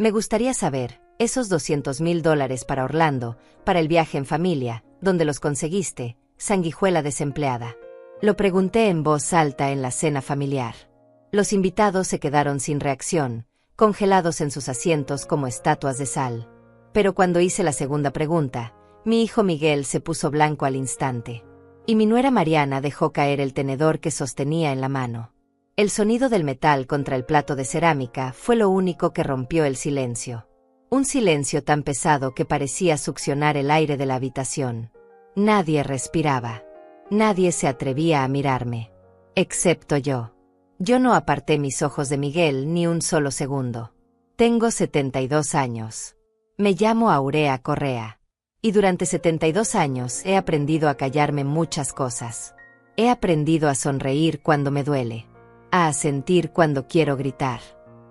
Me gustaría saber, esos $200,000 para Orlando, para el viaje en familia, ¿dónde los conseguiste, sanguijuela desempleada? Lo pregunté en voz alta en la cena familiar. Los invitados se quedaron sin reacción, congelados en sus asientos como estatuas de sal. Pero cuando hice la segunda pregunta, mi hijo Miguel se puso blanco al instante. Y mi nuera Mariana dejó caer el tenedor que sostenía en la mano. El sonido del metal contra el plato de cerámica fue lo único que rompió el silencio. Un silencio tan pesado que parecía succionar el aire de la habitación. Nadie respiraba. Nadie se atrevía a mirarme. Excepto yo. Yo no aparté mis ojos de Miguel ni un solo segundo. Tengo 72 años. Me llamo Aurea Correa. Y durante 72 años he aprendido a callarme muchas cosas. He aprendido a sonreír cuando me duele. A asentir cuando quiero gritar.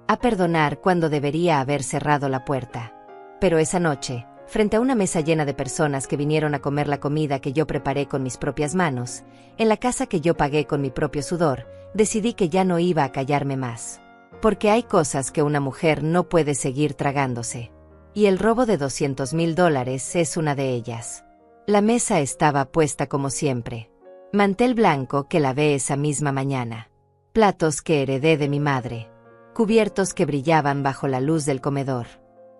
A perdonar cuando debería haber cerrado la puerta. Pero esa noche, frente a una mesa llena de personas que vinieron a comer la comida que yo preparé con mis propias manos, en la casa que yo pagué con mi propio sudor, decidí que ya no iba a callarme más. Porque hay cosas que una mujer no puede seguir tragándose. Y el robo de $200,000 es una de ellas. La mesa estaba puesta como siempre. Mantel blanco que lavé esa misma mañana. Platos que heredé de mi madre. Cubiertos que brillaban bajo la luz del comedor.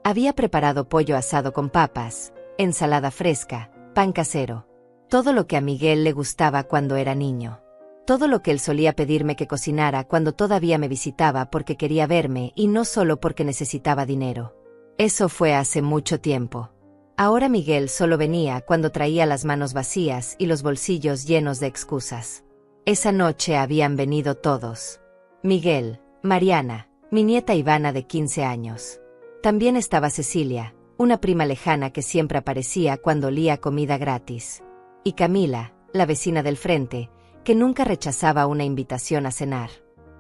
Había preparado pollo asado con papas, ensalada fresca, pan casero. Todo lo que a Miguel le gustaba cuando era niño. Todo lo que él solía pedirme que cocinara cuando todavía me visitaba porque quería verme y no solo porque necesitaba dinero. Eso fue hace mucho tiempo. Ahora Miguel solo venía cuando traía las manos vacías y los bolsillos llenos de excusas. Esa noche habían venido todos. Miguel, Mariana, mi nieta Ivana de 15 años. También estaba Cecilia, una prima lejana que siempre aparecía cuando olía comida gratis. Y Camila, la vecina del frente, que nunca rechazaba una invitación a cenar.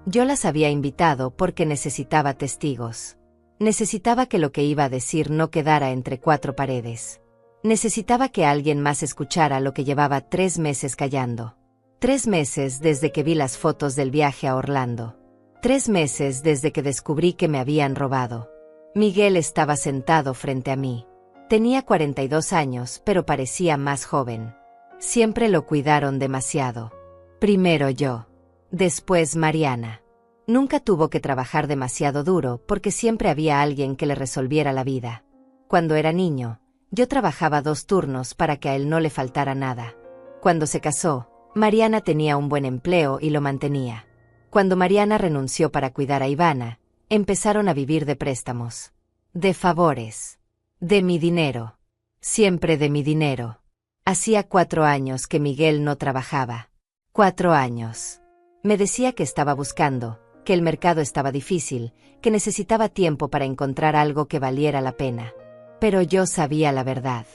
Yo las había invitado porque necesitaba testigos. Necesitaba que lo que iba a decir no quedara entre cuatro paredes. Necesitaba que alguien más escuchara lo que llevaba 3 meses callando. 3 meses desde que vi las fotos del viaje a Orlando. 3 meses desde que descubrí que me habían robado. Miguel estaba sentado frente a mí. Tenía 42 años, pero parecía más joven. Siempre lo cuidaron demasiado. Primero yo. Después Mariana. Nunca tuvo que trabajar demasiado duro porque siempre había alguien que le resolviera la vida. Cuando era niño, yo trabajaba 2 turnos para que a él no le faltara nada. Cuando se casó, Mariana tenía un buen empleo y lo mantenía. Cuando Mariana renunció para cuidar a Ivana, empezaron a vivir de préstamos. De favores. De mi dinero. Siempre de mi dinero. Hacía 4 años que Miguel no trabajaba. 4 años. Me decía que estaba buscando, que el mercado estaba difícil, que necesitaba tiempo para encontrar algo que valiera la pena. Pero yo sabía la verdad.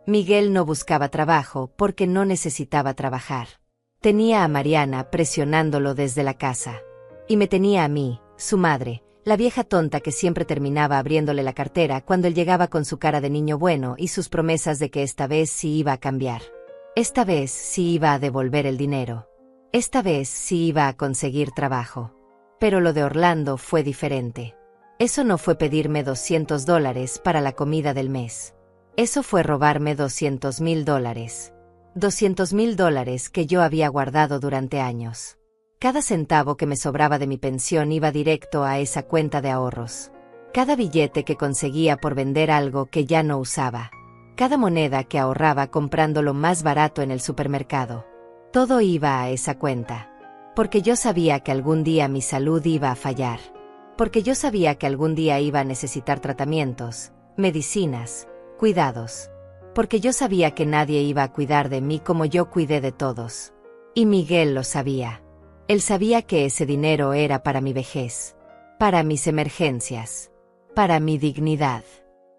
Miguel no buscaba trabajo porque no necesitaba trabajar. Tenía a Mariana presionándolo desde la casa. Y me tenía a mí, su madre, la vieja tonta que siempre terminaba abriéndole la cartera cuando él llegaba con su cara de niño bueno y sus promesas de que esta vez sí iba a cambiar. Esta vez sí iba a devolver el dinero. Esta vez sí iba a conseguir trabajo. Pero lo de Orlando fue diferente. Eso no fue pedirme $200 para la comida del mes. Eso fue robarme $200,000. $200,000 que yo había guardado durante años. Cada centavo que me sobraba de mi pensión iba directo a esa cuenta de ahorros. Cada billete que conseguía por vender algo que ya no usaba. Cada moneda que ahorraba comprando lo más barato en el supermercado. Todo iba a esa cuenta. Porque yo sabía que algún día mi salud iba a fallar. Porque yo sabía que algún día iba a necesitar tratamientos, medicinas, cuidados. Porque yo sabía que nadie iba a cuidar de mí como yo cuidé de todos. Y Miguel lo sabía. Él sabía que ese dinero era para mi vejez. Para mis emergencias. Para mi dignidad.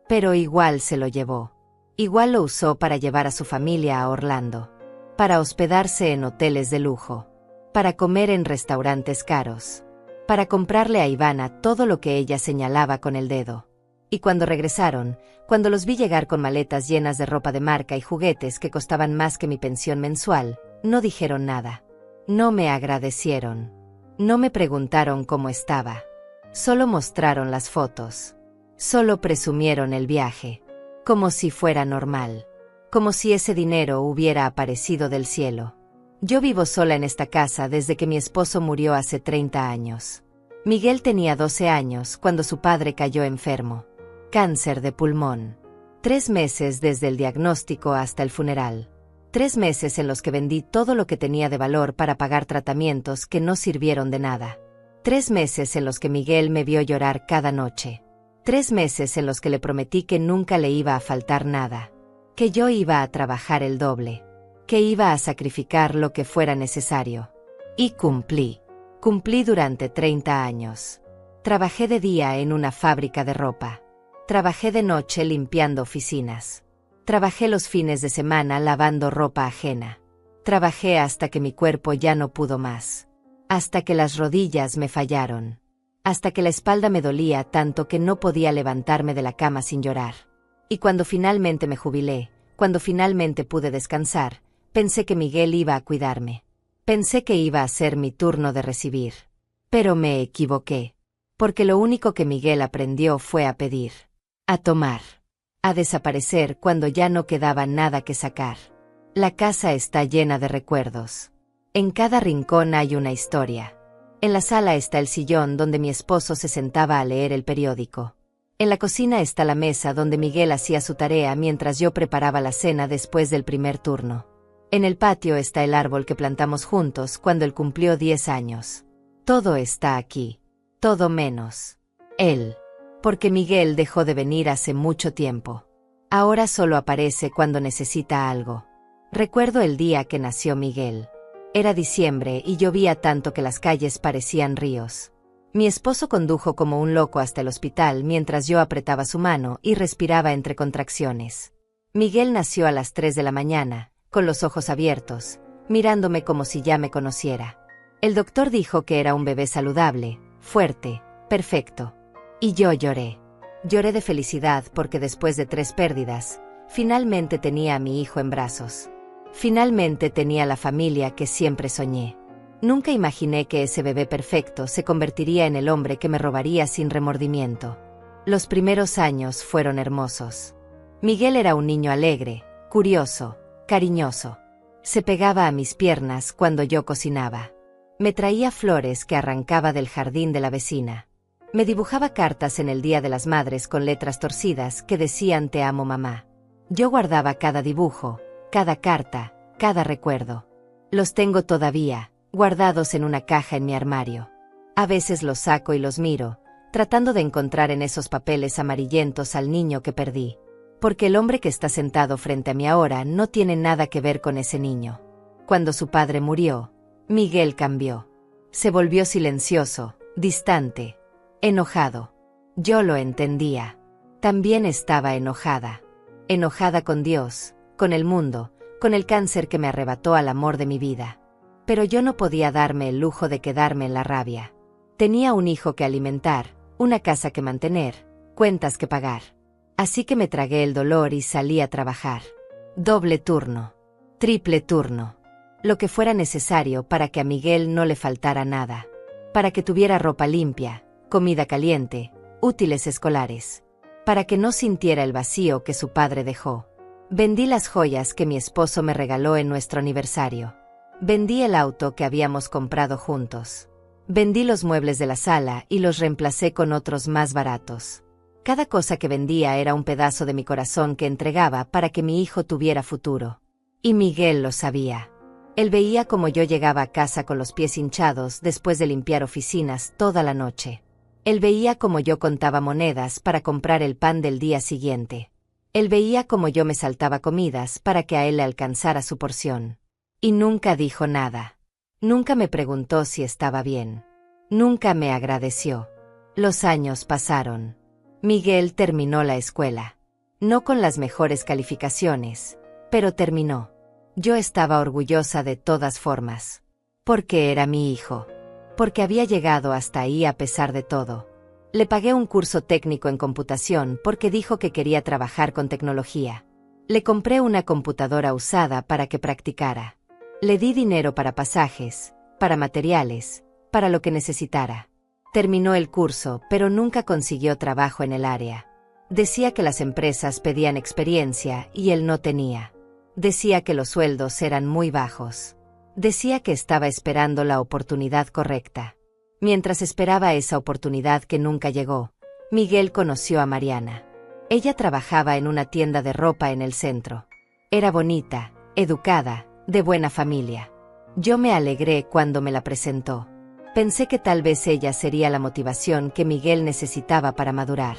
Pero igual se lo llevó. Igual lo usó para llevar a su familia a Orlando. Para hospedarse en hoteles de lujo. Para comer en restaurantes caros. Para comprarle a Ivana todo lo que ella señalaba con el dedo. Y cuando regresaron, cuando los vi llegar con maletas llenas de ropa de marca y juguetes que costaban más que mi pensión mensual, no dijeron nada. No me agradecieron. No me preguntaron cómo estaba. Solo mostraron las fotos. Solo presumieron el viaje. Como si fuera normal. Como si ese dinero hubiera aparecido del cielo. Yo vivo sola en esta casa desde que mi esposo murió hace 30 años. Miguel tenía 12 años cuando su padre cayó enfermo. Cáncer de pulmón. 3 meses desde el diagnóstico hasta el funeral. 3 meses en los que vendí todo lo que tenía de valor para pagar tratamientos que no sirvieron de nada. 3 meses en los que Miguel me vio llorar cada noche. 3 meses en los que le prometí que nunca le iba a faltar nada. Que yo iba a trabajar el doble. Que iba a sacrificar lo que fuera necesario. Y cumplí. Cumplí durante 30 años. Trabajé de día en una fábrica de ropa. Trabajé de noche limpiando oficinas. Trabajé los fines de semana lavando ropa ajena. Trabajé hasta que mi cuerpo ya no pudo más. Hasta que las rodillas me fallaron. Hasta que la espalda me dolía tanto que no podía levantarme de la cama sin llorar. Y cuando finalmente me jubilé, cuando finalmente pude descansar, pensé que Miguel iba a cuidarme. Pensé que iba a ser mi turno de recibir. Pero me equivoqué. Porque lo único que Miguel aprendió fue a pedir. A tomar. A desaparecer cuando ya no quedaba nada que sacar. La casa está llena de recuerdos. En cada rincón hay una historia. En la sala está el sillón donde mi esposo se sentaba a leer el periódico. En la cocina está la mesa donde Miguel hacía su tarea mientras yo preparaba la cena después del primer turno. En el patio está el árbol que plantamos juntos cuando él cumplió 10 años. Todo está aquí. Todo menos él. Porque Miguel dejó de venir hace mucho tiempo. Ahora solo aparece cuando necesita algo. Recuerdo el día que nació Miguel. Era diciembre y llovía tanto que las calles parecían ríos. Mi esposo condujo como un loco hasta el hospital mientras yo apretaba su mano y respiraba entre contracciones. Miguel nació a las 3 de la mañana, con los ojos abiertos, mirándome como si ya me conociera. El doctor dijo que era un bebé saludable, fuerte, perfecto. Y yo lloré. Lloré de felicidad porque después de 3 pérdidas, finalmente tenía a mi hijo en brazos. Finalmente tenía la familia que siempre soñé. Nunca imaginé que ese bebé perfecto se convertiría en el hombre que me robaría sin remordimiento. Los primeros años fueron hermosos. Miguel era un niño alegre, curioso, cariñoso. Se pegaba a mis piernas cuando yo cocinaba. Me traía flores que arrancaba del jardín de la vecina. Me dibujaba cartas en el Día de las Madres con letras torcidas que decían "Te amo, mamá". Yo guardaba cada dibujo, cada carta, cada recuerdo. Los tengo todavía, guardados en una caja en mi armario. A veces los saco y los miro, tratando de encontrar en esos papeles amarillentos al niño que perdí. Porque el hombre que está sentado frente a mí ahora no tiene nada que ver con ese niño. Cuando su padre murió, Miguel cambió. Se volvió silencioso, distante, enojado. Yo lo entendía. También estaba enojada. Enojada con Dios, con el mundo, con el cáncer que me arrebató al amor de mi vida. Pero yo no podía darme el lujo de quedarme en la rabia. Tenía un hijo que alimentar, una casa que mantener, cuentas que pagar. Así que me tragué el dolor y salí a trabajar. Doble turno. Triple turno. Lo que fuera necesario para que a Miguel no le faltara nada. Para que tuviera ropa limpia, comida caliente, útiles escolares. Para que no sintiera el vacío que su padre dejó. Vendí las joyas que mi esposo me regaló en nuestro aniversario. Vendí el auto que habíamos comprado juntos. Vendí los muebles de la sala y los reemplacé con otros más baratos. Cada cosa que vendía era un pedazo de mi corazón que entregaba para que mi hijo tuviera futuro. Y Miguel lo sabía. Él veía cómo yo llegaba a casa con los pies hinchados después de limpiar oficinas toda la noche. Él veía cómo yo contaba monedas para comprar el pan del día siguiente. Él veía cómo yo me saltaba comidas para que a él le alcanzara su porción. Y nunca dijo nada. Nunca me preguntó si estaba bien. Nunca me agradeció. Los años pasaron. Miguel terminó la escuela. No con las mejores calificaciones, pero terminó. Yo estaba orgullosa de todas formas. Porque era mi hijo. Porque había llegado hasta ahí a pesar de todo. Le pagué un curso técnico en computación porque dijo que quería trabajar con tecnología. Le compré una computadora usada para que practicara. Le di dinero para pasajes, para materiales, para lo que necesitara. Terminó el curso, pero nunca consiguió trabajo en el área. Decía que las empresas pedían experiencia y él no tenía. Decía que los sueldos eran muy bajos. Decía que estaba esperando la oportunidad correcta. Mientras esperaba esa oportunidad que nunca llegó, Miguel conoció a Mariana. Ella trabajaba en una tienda de ropa en el centro. Era bonita, educada, de buena familia. Yo me alegré cuando me la presentó. Pensé que tal vez ella sería la motivación que Miguel necesitaba para madurar,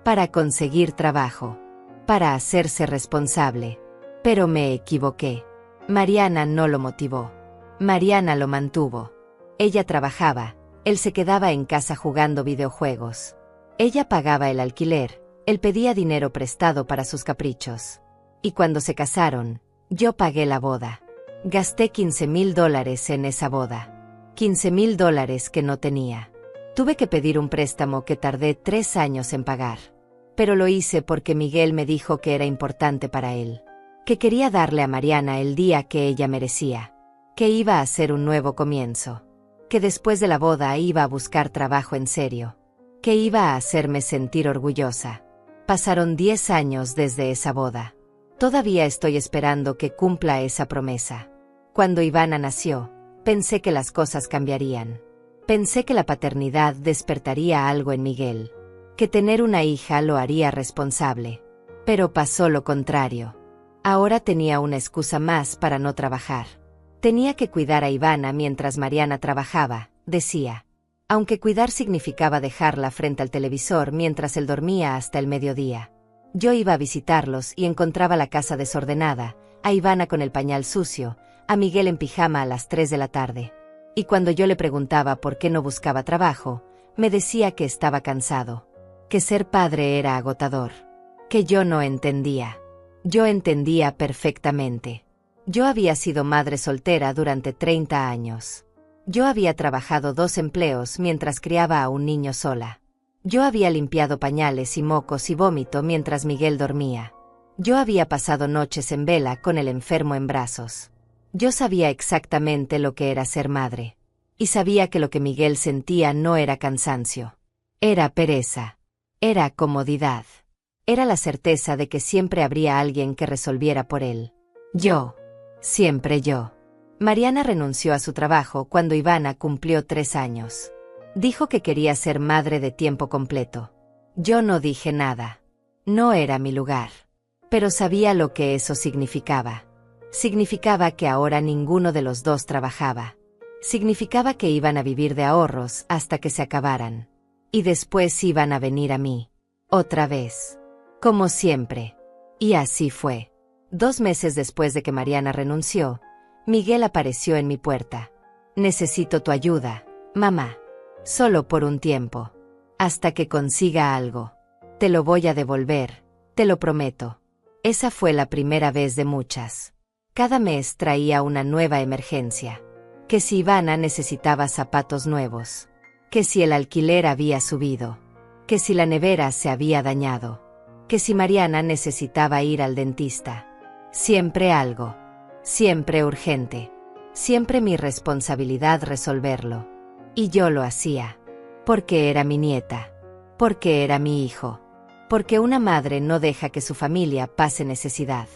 para conseguir trabajo, para hacerse responsable. Pero me equivoqué. Mariana no lo motivó. Mariana lo mantuvo. Ella trabajaba, él se quedaba en casa jugando videojuegos. Ella pagaba el alquiler, él pedía dinero prestado para sus caprichos. Y cuando se casaron, yo pagué la boda. Gasté $15,000 en esa boda. $15,000 que no tenía. Tuve que pedir un préstamo que tardé 3 años en pagar. Pero lo hice porque Miguel me dijo que era importante para él. Que quería darle a Mariana el día que ella merecía. Que iba a ser un nuevo comienzo. Que después de la boda iba a buscar trabajo en serio. Que iba a hacerme sentir orgullosa. Pasaron 10 años desde esa boda. Todavía estoy esperando que cumpla esa promesa. Cuando Ivana nació, pensé que las cosas cambiarían. Pensé que la paternidad despertaría algo en Miguel. Que tener una hija lo haría responsable. Pero pasó lo contrario. Ahora tenía una excusa más para no trabajar. Tenía que cuidar a Ivana mientras Mariana trabajaba, decía. Aunque cuidar significaba dejarla frente al televisor mientras él dormía hasta el mediodía. Yo iba a visitarlos y encontraba la casa desordenada, a Ivana con el pañal sucio, a Miguel en pijama a las 3 de la tarde. Y cuando yo le preguntaba por qué no buscaba trabajo, me decía que estaba cansado. Que ser padre era agotador. Que yo no entendía. Yo entendía perfectamente. Yo había sido madre soltera durante 30 años. Yo había trabajado 2 empleos mientras criaba a un niño sola. Yo había limpiado pañales y mocos y vómito mientras Miguel dormía. Yo había pasado noches en vela con el enfermo en brazos. Yo sabía exactamente lo que era ser madre. Y sabía que lo que Miguel sentía no era cansancio. Era pereza. Era comodidad. Era la certeza de que siempre habría alguien que resolviera por él. Yo. Siempre yo. Mariana renunció a su trabajo cuando Ivana cumplió 3 años. Dijo que quería ser madre de tiempo completo. Yo no dije nada. No era mi lugar. Pero sabía lo que eso significaba. Significaba que ahora ninguno de los dos trabajaba. Significaba que iban a vivir de ahorros hasta que se acabaran. Y después iban a venir a mí. Otra vez. Como siempre. Y así fue. 2 meses después de que Mariana renunció, Miguel apareció en mi puerta. Necesito tu ayuda, mamá. Solo por un tiempo. Hasta que consiga algo. Te lo voy a devolver, te lo prometo. Esa fue la primera vez de muchas. Cada mes traía una nueva emergencia. Que si Ivana necesitaba zapatos nuevos. Que si el alquiler había subido. Que si la nevera se había dañado. Que si Mariana necesitaba ir al dentista. Siempre algo. Siempre urgente. Siempre mi responsabilidad resolverlo. Y yo lo hacía. Porque era mi nieta. Porque era mi hijo. Porque una madre no deja que su familia pase necesidad.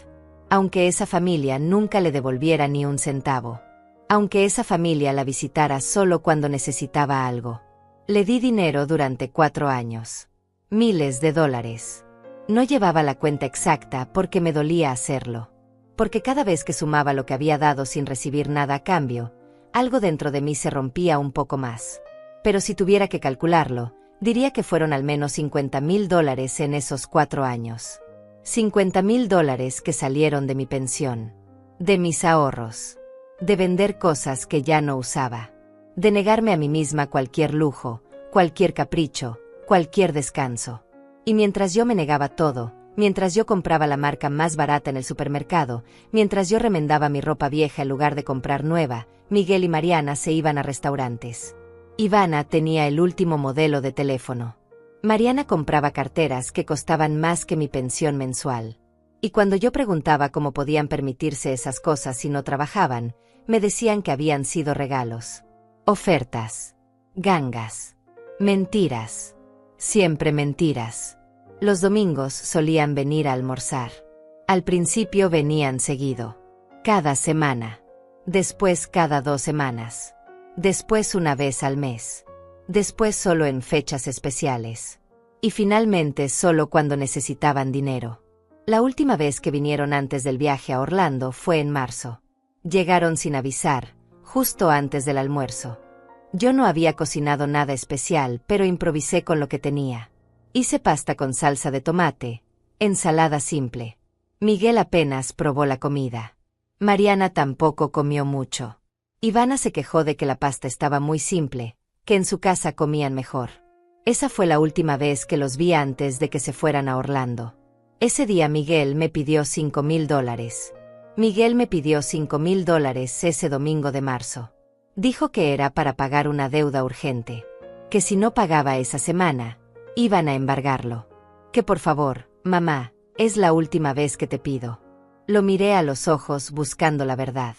Aunque esa familia nunca le devolviera ni un centavo. Aunque esa familia la visitara solo cuando necesitaba algo. Le di dinero durante 4 años. Miles de dólares. No llevaba la cuenta exacta porque me dolía hacerlo. Porque cada vez que sumaba lo que había dado sin recibir nada a cambio, algo dentro de mí se rompía un poco más. Pero si tuviera que calcularlo, diría que fueron al menos $50,000 en esos 4 años. $50,000 que salieron de mi pensión. De mis ahorros. De vender cosas que ya no usaba. De negarme a mí misma cualquier lujo, cualquier capricho, cualquier descanso. Y mientras yo me negaba todo, mientras yo compraba la marca más barata en el supermercado, mientras yo remendaba mi ropa vieja en lugar de comprar nueva, Miguel y Mariana se iban a restaurantes. Ivana tenía el último modelo de teléfono. Mariana compraba carteras que costaban más que mi pensión mensual. Y cuando yo preguntaba cómo podían permitirse esas cosas si no trabajaban, me decían que habían sido regalos. Ofertas. Gangas. Mentiras. Siempre mentiras. Los domingos solían venir a almorzar. Al principio venían seguido. Cada semana. Después cada 2 semanas. Después una vez al mes. Después solo en fechas especiales. Y finalmente solo cuando necesitaban dinero. La última vez que vinieron antes del viaje a Orlando fue en marzo. Llegaron sin avisar, justo antes del almuerzo. Yo no había cocinado nada especial, pero improvisé con lo que tenía. Hice pasta con salsa de tomate, ensalada simple. Miguel apenas probó la comida. Mariana tampoco comió mucho. Ivana se quejó de que la pasta estaba muy simple, que en su casa comían mejor. Esa fue la última vez que los vi antes de que se fueran a Orlando. Ese día Miguel me pidió $5,000. Miguel me pidió $5,000 ese domingo de marzo. Dijo que era para pagar una deuda urgente. Que si no pagaba esa semana, iban a embargarlo. Que por favor, mamá, es la última vez que te pido. Lo miré a los ojos buscando la verdad.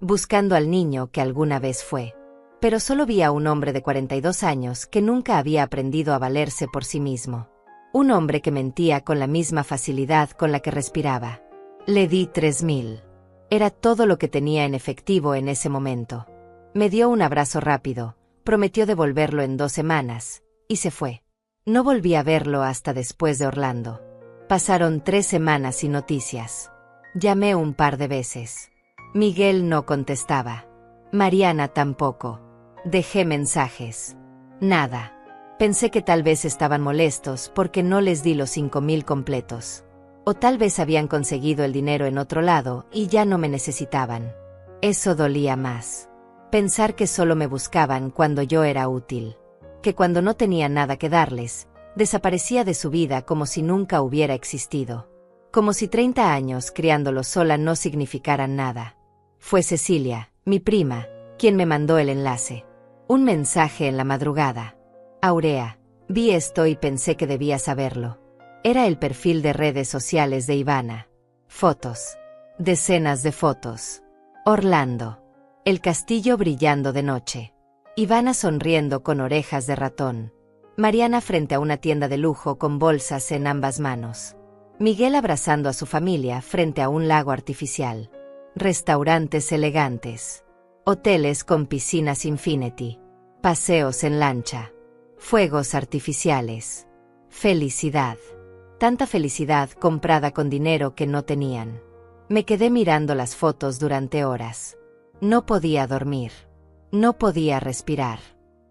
Buscando al niño que alguna vez fue. Pero solo vi a un hombre de 42 años que nunca había aprendido a valerse por sí mismo. Un hombre que mentía con la misma facilidad con la que respiraba. Le di 3,000. Era todo lo que tenía en efectivo en ese momento. Me dio un abrazo rápido, prometió devolverlo en 2 semanas, y se fue. No volví a verlo hasta después de Orlando. Pasaron 3 semanas sin noticias. Llamé un par de veces. Miguel no contestaba. Mariana tampoco. Dejé mensajes. Nada. Pensé que tal vez estaban molestos porque no les di los 5,000 completos. O tal vez habían conseguido el dinero en otro lado y ya no me necesitaban. Eso dolía más. Pensar que solo me buscaban cuando yo era útil. Que cuando no tenía nada que darles, desaparecía de su vida como si nunca hubiera existido. Como si 30 años criándolos sola no significaran nada. Fue Cecilia, mi prima, quien me mandó el enlace. Un mensaje en la madrugada. Aurea, vi esto y pensé que debía saberlo. Era el perfil de redes sociales de Ivana. Fotos. Decenas de fotos. Orlando. El castillo brillando de noche. Ivana sonriendo con orejas de ratón. Mariana frente a una tienda de lujo con bolsas en ambas manos. Miguel abrazando a su familia frente a un lago artificial. Restaurantes elegantes. Hoteles con piscinas infinity. Paseos en lancha. Fuegos artificiales. Felicidad. Tanta felicidad comprada con dinero que no tenían. Me quedé mirando las fotos durante horas. No podía dormir. No podía respirar.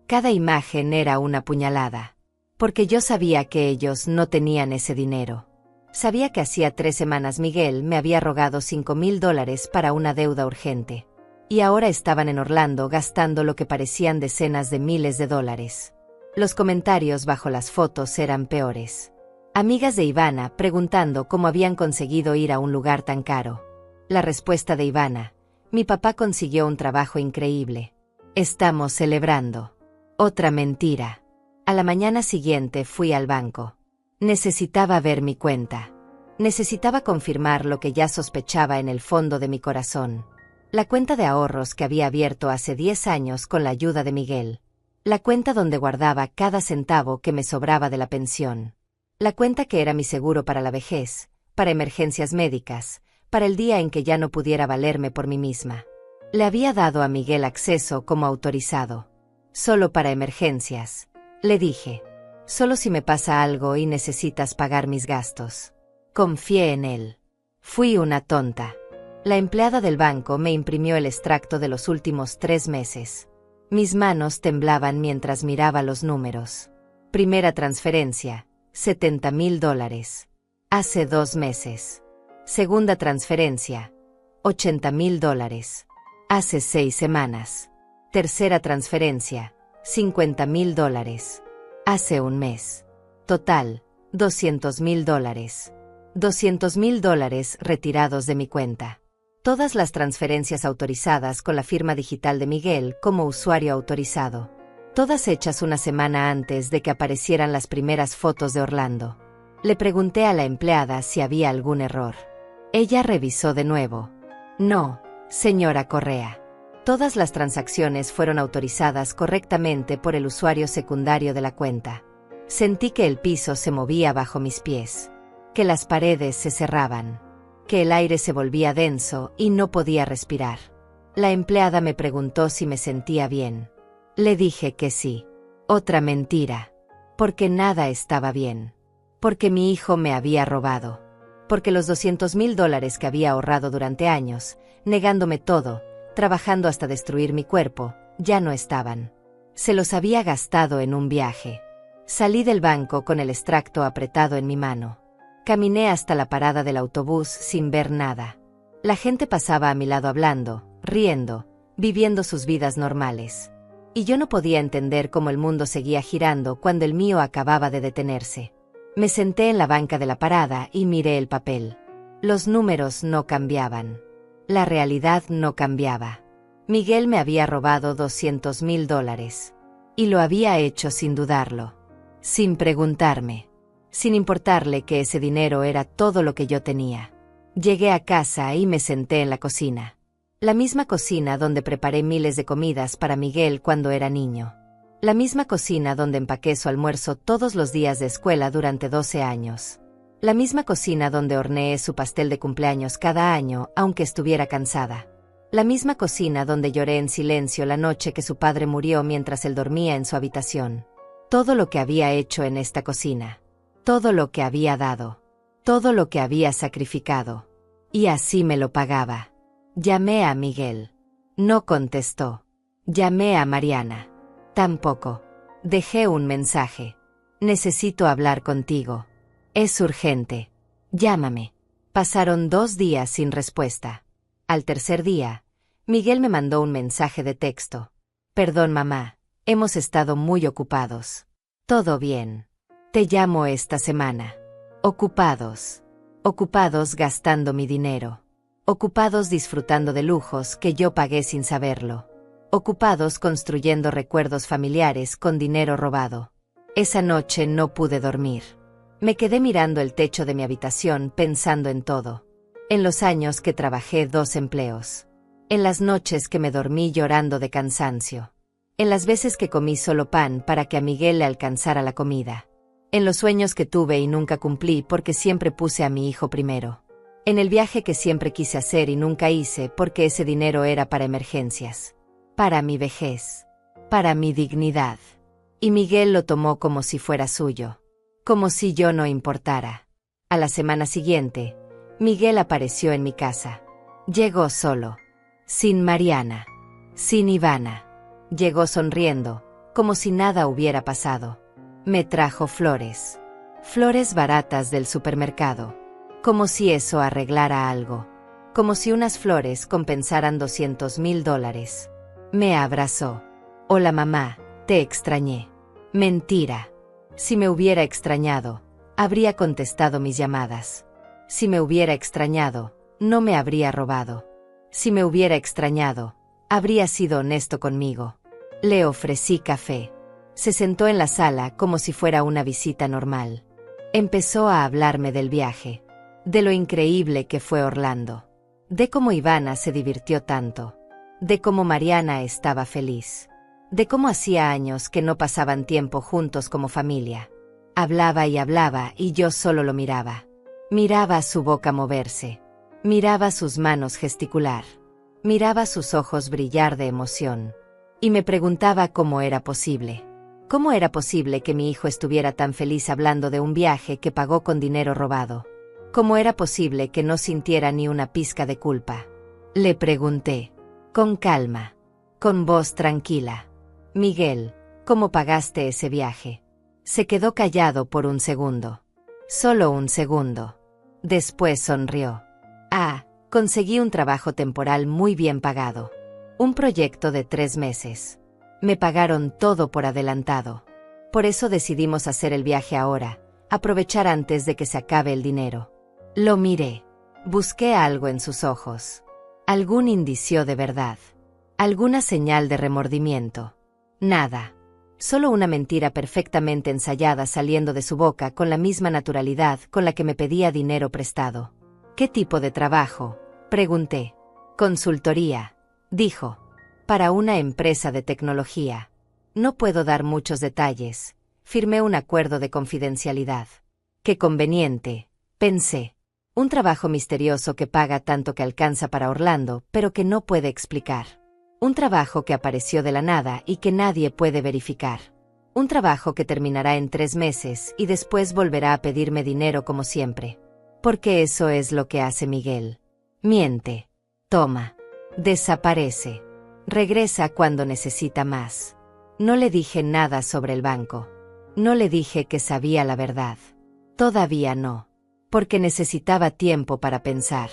Cada imagen era una puñalada. Porque yo sabía que ellos no tenían ese dinero. Sabía que hacía 3 semanas Miguel me había rogado $5,000 para una deuda urgente. Y ahora estaban en Orlando gastando lo que parecían decenas de miles de dólares. Los comentarios bajo las fotos eran peores. Amigas de Ivana preguntando cómo habían conseguido ir a un lugar tan caro. La respuesta de Ivana: mi papá consiguió un trabajo increíble. Estamos celebrando. Otra mentira. A la mañana siguiente fui al banco. Necesitaba ver mi cuenta. Necesitaba confirmar lo que ya sospechaba en el fondo de mi corazón. La cuenta de ahorros que había abierto hace 10 años con la ayuda de Miguel. La cuenta donde guardaba cada centavo que me sobraba de la pensión. La cuenta que era mi seguro para la vejez, para emergencias médicas, para el día en que ya no pudiera valerme por mí misma. Le había dado a Miguel acceso como autorizado. Solo para emergencias. Le dije. Solo si me pasa algo y necesitas pagar mis gastos. Confié en él. Fui una tonta. La empleada del banco me imprimió el extracto de los últimos 3 meses. Mis manos temblaban mientras miraba los números. Primera transferencia, $70,000. Hace 2 meses. Segunda transferencia, $80,000. Hace 6 semanas. Tercera transferencia, $50,000. Hace 1 mes. Total, $200,000. $200,000 retirados de mi cuenta. Todas las transferencias autorizadas con la firma digital de Miguel como usuario autorizado. Todas hechas una semana antes de que aparecieran las primeras fotos de Orlando. Le pregunté a la empleada si había algún error. Ella revisó de nuevo. No, señora Correa. Todas las transacciones fueron autorizadas correctamente por el usuario secundario de la cuenta. Sentí que el piso se movía bajo mis pies, que las paredes se cerraban, que el aire se volvía denso y no podía respirar. La empleada me preguntó si me sentía bien. Le dije que sí. Otra mentira. Porque nada estaba bien. Porque mi hijo me había robado. Porque los $200,000 que había ahorrado durante años, negándome todo, trabajando hasta destruir mi cuerpo, ya no estaban. Se los había gastado en un viaje. Salí del banco con el extracto apretado en mi mano. Caminé hasta la parada del autobús sin ver nada. La gente pasaba a mi lado hablando, riendo, viviendo sus vidas normales. Y yo no podía entender cómo el mundo seguía girando cuando el mío acababa de detenerse. Me senté en la banca de la parada y miré el papel. Los números no cambiaban. La realidad no cambiaba. Miguel me había robado $200,000. Y lo había hecho sin dudarlo. Sin preguntarme. Sin importarle que ese dinero era todo lo que yo tenía. Llegué a casa y me senté en la cocina. La misma cocina donde preparé miles de comidas para Miguel cuando era niño. La misma cocina donde empaqué su almuerzo todos los días de escuela durante 12 años. La misma cocina donde horneé su pastel de cumpleaños cada año, aunque estuviera cansada. La misma cocina donde lloré en silencio la noche que su padre murió mientras él dormía en su habitación. Todo lo que había hecho en esta cocina. Todo lo que había dado. Todo lo que había sacrificado. Y así me lo pagaba. Llamé a Miguel. No contestó. Llamé a Mariana. Tampoco. Dejé un mensaje. Necesito hablar contigo. Es urgente. Llámame. Pasaron 2 días sin respuesta. Al tercer día, Miguel me mandó un mensaje de texto. Perdón, mamá. Hemos estado muy ocupados. Todo bien. Te llamo esta semana. Ocupados. Ocupados gastando mi dinero. Ocupados disfrutando de lujos que yo pagué sin saberlo. Ocupados construyendo recuerdos familiares con dinero robado. Esa noche no pude dormir. Me quedé mirando el techo de mi habitación pensando en todo. En los años que trabajé 2 empleos. En las noches que me dormí llorando de cansancio. En las veces que comí solo pan para que a Miguel le alcanzara la comida. En los sueños que tuve y nunca cumplí porque siempre puse a mi hijo primero. En el viaje que siempre quise hacer y nunca hice porque ese dinero era para emergencias. Para mi vejez. Para mi dignidad. Y Miguel lo tomó como si fuera suyo. Como si yo no importara. A la semana siguiente, Miguel apareció en mi casa. Llegó solo. Sin Mariana. Sin Ivana. Llegó sonriendo, como si nada hubiera pasado. Me trajo flores. Flores baratas del supermercado. Como si eso arreglara algo. Como si unas flores compensaran $200,000. Me abrazó. Hola mamá, te extrañé. Mentira. Si me hubiera extrañado, habría contestado mis llamadas. Si me hubiera extrañado, no me habría robado. Si me hubiera extrañado, habría sido honesto conmigo. Le ofrecí café. Se sentó en la sala como si fuera una visita normal. Empezó a hablarme del viaje. De lo increíble que fue Orlando. De cómo Ivana se divirtió tanto. De cómo Mariana estaba feliz. De cómo hacía años que no pasaban tiempo juntos como familia. Hablaba y yo solo lo miraba. Miraba su boca moverse. Miraba sus manos gesticular. Miraba sus ojos brillar de emoción. Y me preguntaba cómo era posible. ¿Cómo era posible que mi hijo estuviera tan feliz hablando de un viaje que pagó con dinero robado? ¿Cómo era posible que no sintiera ni una pizca de culpa? Le pregunté. Con calma. Con voz tranquila. Miguel, ¿cómo pagaste ese viaje? Se quedó callado por un segundo. Solo un segundo. Después sonrió. Conseguí un trabajo temporal muy bien pagado. Un proyecto de 3 meses. Me pagaron todo por adelantado. Por eso decidimos hacer el viaje ahora, aprovechar antes de que se acabe el dinero. Lo miré. Busqué algo en sus ojos. Algún indicio de verdad. Alguna señal de remordimiento. Nada. Solo una mentira perfectamente ensayada saliendo de su boca con la misma naturalidad con la que me pedía dinero prestado. ¿Qué tipo de trabajo? Pregunté. Consultoría, dijo. Para una empresa de tecnología. No puedo dar muchos detalles. Firmé un acuerdo de confidencialidad. Qué conveniente, pensé. Un trabajo misterioso que paga tanto que alcanza para Orlando, pero que no puede explicar. Un trabajo que apareció de la nada y que nadie puede verificar. Un trabajo que terminará en 3 meses y después volverá a pedirme dinero como siempre. Porque eso es lo que hace Miguel. Miente. Toma. Desaparece. Regresa cuando necesita más. No le dije nada sobre el banco. No le dije que sabía la verdad. Todavía no. Porque necesitaba tiempo para pensar.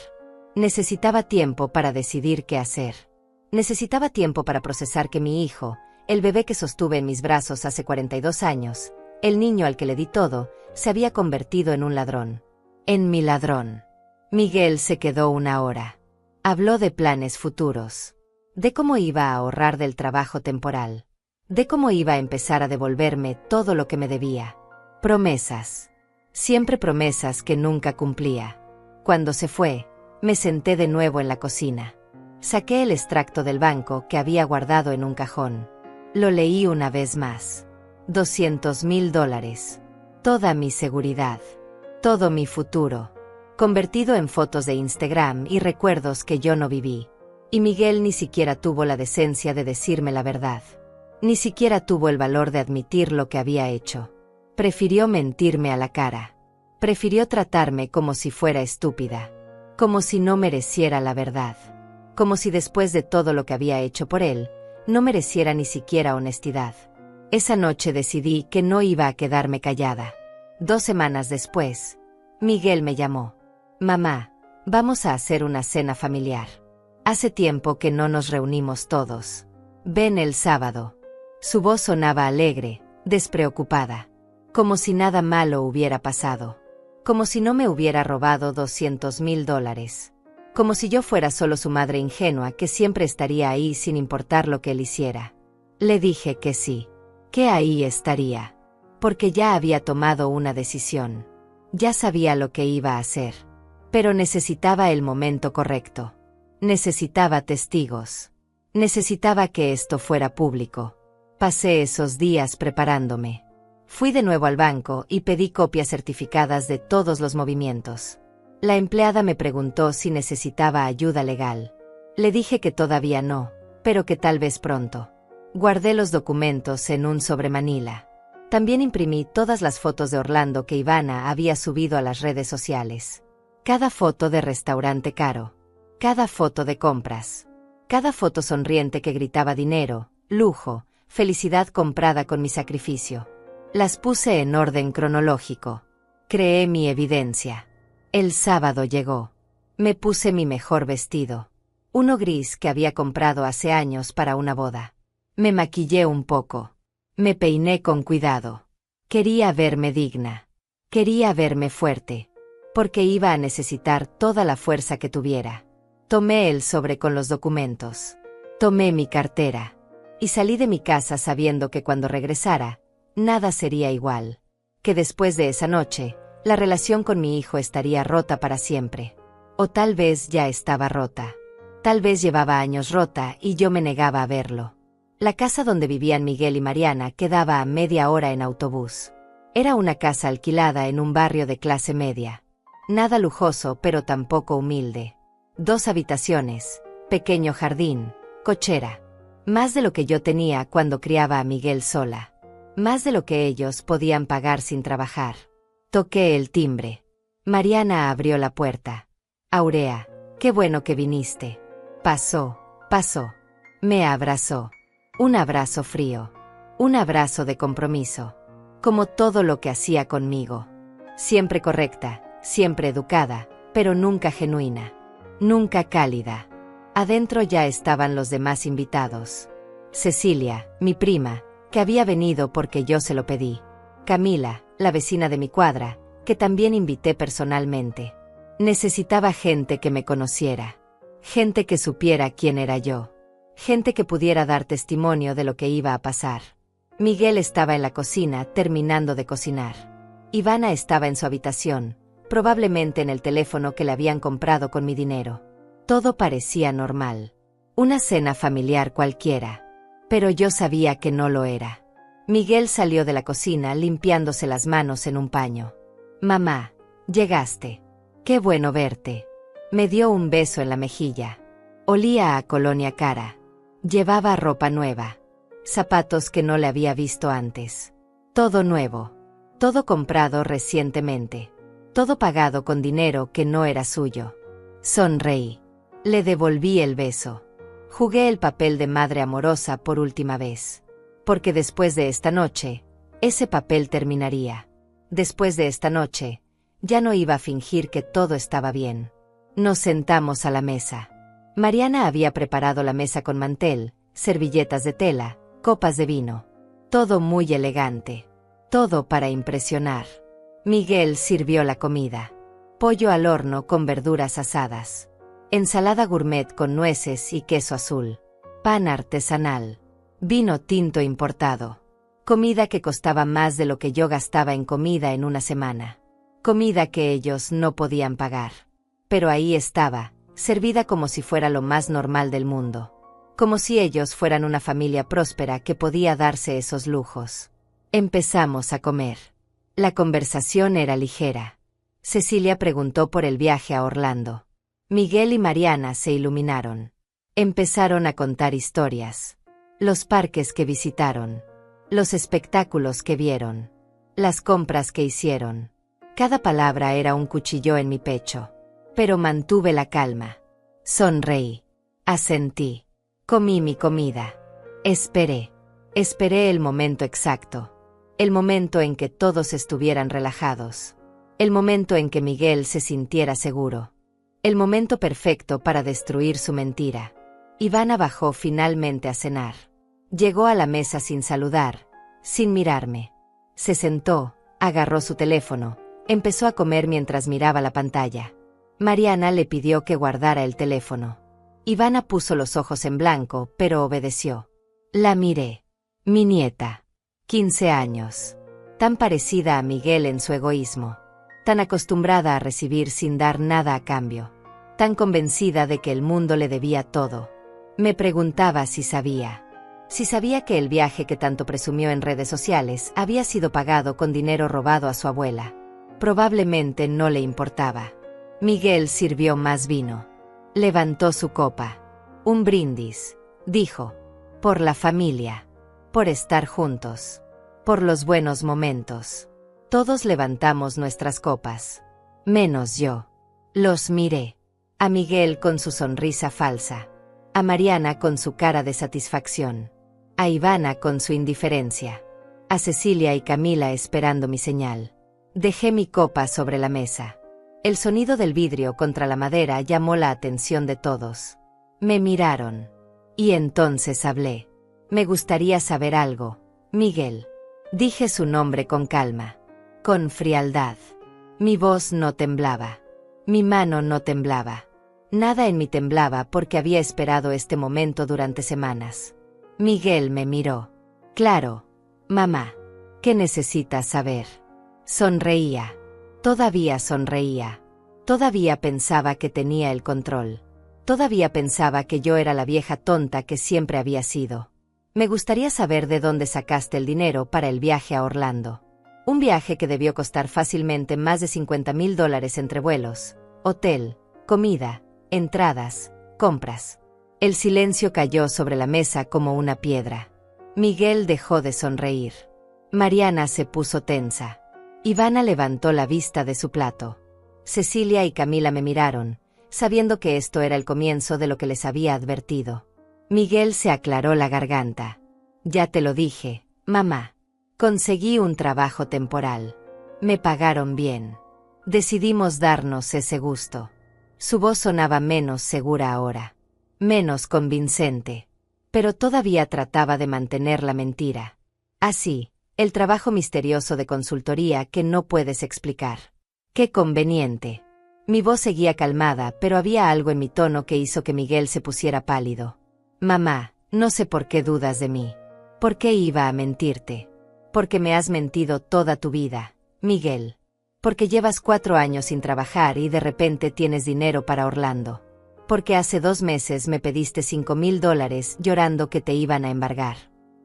Necesitaba tiempo para decidir qué hacer. Necesitaba tiempo para procesar que mi hijo, el bebé que sostuve en mis brazos hace 42 años, el niño al que le di todo, se había convertido en un ladrón. En mi ladrón. Miguel se quedó una hora. Habló de planes futuros. De cómo iba a ahorrar del trabajo temporal. De cómo iba a empezar a devolverme todo lo que me debía. Promesas. Siempre promesas que nunca cumplía. Cuando se fue, me senté de nuevo en la cocina. Saqué el extracto del banco que había guardado en un cajón. Lo leí una vez más. $200,000. Toda mi seguridad. Todo mi futuro. Convertido en fotos de Instagram y recuerdos que yo no viví. Y Miguel ni siquiera tuvo la decencia de decirme la verdad. Ni siquiera tuvo el valor de admitir lo que había hecho. Prefirió mentirme a la cara. Prefirió tratarme como si fuera estúpida. Como si no mereciera la verdad. Como si después de todo lo que había hecho por él, no mereciera ni siquiera honestidad. Esa noche decidí que no iba a quedarme callada. 2 semanas después, Miguel me llamó. Mamá, vamos a hacer una cena familiar. Hace tiempo que no nos reunimos todos. Ven el sábado. Su voz sonaba alegre, despreocupada. Como si nada malo hubiera pasado. Como si no me hubiera robado $200,000. Como si yo fuera solo su madre ingenua que siempre estaría ahí sin importar lo que él hiciera. Le dije que sí. Que ahí estaría. Porque ya había tomado una decisión. Ya sabía lo que iba a hacer. Pero necesitaba el momento correcto. Necesitaba testigos. Necesitaba que esto fuera público. Pasé esos días preparándome. Fui de nuevo al banco y pedí copias certificadas de todos los movimientos. La empleada me preguntó si necesitaba ayuda legal. Le dije que todavía no, pero que tal vez pronto. Guardé los documentos en un sobremanila. También imprimí todas las fotos de Orlando que Ivana había subido a las redes sociales. Cada foto de restaurante caro. Cada foto de compras. Cada foto sonriente que gritaba dinero, lujo, felicidad comprada con mi sacrificio. Las puse en orden cronológico. Creé mi evidencia. El sábado llegó. Me puse mi mejor vestido. Uno gris que había comprado hace años para una boda. Me maquillé un poco. Me peiné con cuidado. Quería verme digna. Quería verme fuerte. Porque iba a necesitar toda la fuerza que tuviera. Tomé el sobre con los documentos. Tomé mi cartera. Y salí de mi casa sabiendo que cuando regresara, nada sería igual. Que después de esa noche, la relación con mi hijo estaría rota para siempre. O tal vez ya estaba rota. Tal vez llevaba años rota y yo me negaba a verlo. La casa donde vivían Miguel y Mariana quedaba a media hora en autobús. Era una casa alquilada en un barrio de clase media. Nada lujoso pero tampoco humilde. 2 habitaciones, pequeño jardín, cochera. Más de lo que yo tenía cuando criaba a Miguel sola. Más de lo que ellos podían pagar sin trabajar. Toqué el timbre. Mariana abrió la puerta. Aurea, qué bueno que viniste. Pasó. Me abrazó. Un abrazo frío. Un abrazo de compromiso. Como todo lo que hacía conmigo. Siempre correcta, siempre educada, pero nunca genuina. Nunca cálida. Adentro ya estaban los demás invitados. Cecilia, mi prima, que había venido porque yo se lo pedí. Camila, la vecina de mi cuadra, que también invité personalmente. Necesitaba gente que me conociera. Gente que supiera quién era yo. Gente que pudiera dar testimonio de lo que iba a pasar. Miguel estaba en la cocina terminando de cocinar. Ivana estaba en su habitación, probablemente en el teléfono que le habían comprado con mi dinero. Todo parecía normal. Una cena familiar cualquiera. Pero yo sabía que no lo era. Miguel salió de la cocina limpiándose las manos en un paño. Mamá, llegaste. Qué bueno verte. Me dio un beso en la mejilla. Olía a colonia cara. Llevaba ropa nueva. Zapatos que no le había visto antes. Todo nuevo. Todo comprado recientemente. Todo pagado con dinero que no era suyo. Sonreí. Le devolví el beso. Jugué el papel de madre amorosa por última vez. Porque después de esta noche, ese papel terminaría. Después de esta noche, ya no iba a fingir que todo estaba bien. Nos sentamos a la mesa. Mariana había preparado la mesa con mantel, servilletas de tela, copas de vino. Todo muy elegante. Todo para impresionar. Miguel sirvió la comida. Pollo al horno con verduras asadas. Ensalada gourmet con nueces y queso azul. Pan artesanal. Vino tinto importado. Comida que costaba más de lo que yo gastaba en comida en una semana. Comida que ellos no podían pagar. Pero ahí estaba, servida como si fuera lo más normal del mundo. Como si ellos fueran una familia próspera que podía darse esos lujos. Empezamos a comer. La conversación era ligera. Cecilia preguntó por el viaje a Orlando. Miguel y Mariana se iluminaron. Empezaron a contar historias. Los parques que visitaron. Los espectáculos que vieron. Las compras que hicieron. Cada palabra era un cuchillo en mi pecho. Pero mantuve la calma. Sonreí. Asentí. Comí mi comida. Esperé. Esperé el momento exacto. El momento en que todos estuvieran relajados. El momento en que Miguel se sintiera seguro. El momento perfecto para destruir su mentira. Ivana bajó finalmente a cenar. Llegó a la mesa sin saludar, sin mirarme. Se sentó, agarró su teléfono, empezó a comer mientras miraba la pantalla. Mariana le pidió que guardara el teléfono. Ivana puso los ojos en blanco, pero obedeció. La miré. Mi nieta. 15 años. Tan parecida a Miguel en su egoísmo. Tan acostumbrada a recibir sin dar nada a cambio. Tan convencida de que el mundo le debía todo. Me preguntaba si sabía. Si sabía que el viaje que tanto presumió en redes sociales había sido pagado con dinero robado a su abuela. Probablemente no le importaba. Miguel sirvió más vino. Levantó su copa. Un brindis, dijo. Por la familia. Por estar juntos. Por los buenos momentos. Todos levantamos nuestras copas. Menos yo. Los miré. A Miguel con su sonrisa falsa. A Mariana con su cara de satisfacción. A Ivana con su indiferencia. A Cecilia y Camila esperando mi señal. Dejé mi copa sobre la mesa. El sonido del vidrio contra la madera llamó la atención de todos. Me miraron. Y entonces hablé. Me gustaría saber algo, Miguel. Dije su nombre con calma. Con frialdad. Mi voz no temblaba. Mi mano no temblaba. Nada en mí temblaba porque había esperado este momento durante semanas. Miguel me miró. Claro, mamá. ¿Qué necesitas saber? Sonreía. Todavía sonreía. Todavía pensaba que tenía el control. Todavía pensaba que yo era la vieja tonta que siempre había sido. Me gustaría saber de dónde sacaste el dinero para el viaje a Orlando. Un viaje que debió costar fácilmente más de $50,000 entre vuelos, hotel, comida, entradas, compras. El silencio cayó sobre la mesa como una piedra. Miguel dejó de sonreír. Mariana se puso tensa. Ivana levantó la vista de su plato. Cecilia y Camila me miraron, sabiendo que esto era el comienzo de lo que les había advertido. Miguel se aclaró la garganta. Ya te lo dije, mamá. Conseguí un trabajo temporal. Me pagaron bien. Decidimos darnos ese gusto. Su voz sonaba menos segura ahora. Menos convincente. Pero todavía trataba de mantener la mentira. Así, el trabajo misterioso de consultoría que no puedes explicar. ¡Qué conveniente! Mi voz seguía calmada, pero había algo en mi tono que hizo que Miguel se pusiera pálido. Mamá, no sé por qué dudas de mí. ¿Por qué iba a mentirte? Porque me has mentido toda tu vida, Miguel. Porque llevas 4 años sin trabajar y de repente tienes dinero para Orlando. Porque hace 2 meses me pediste $5,000 llorando que te iban a embargar.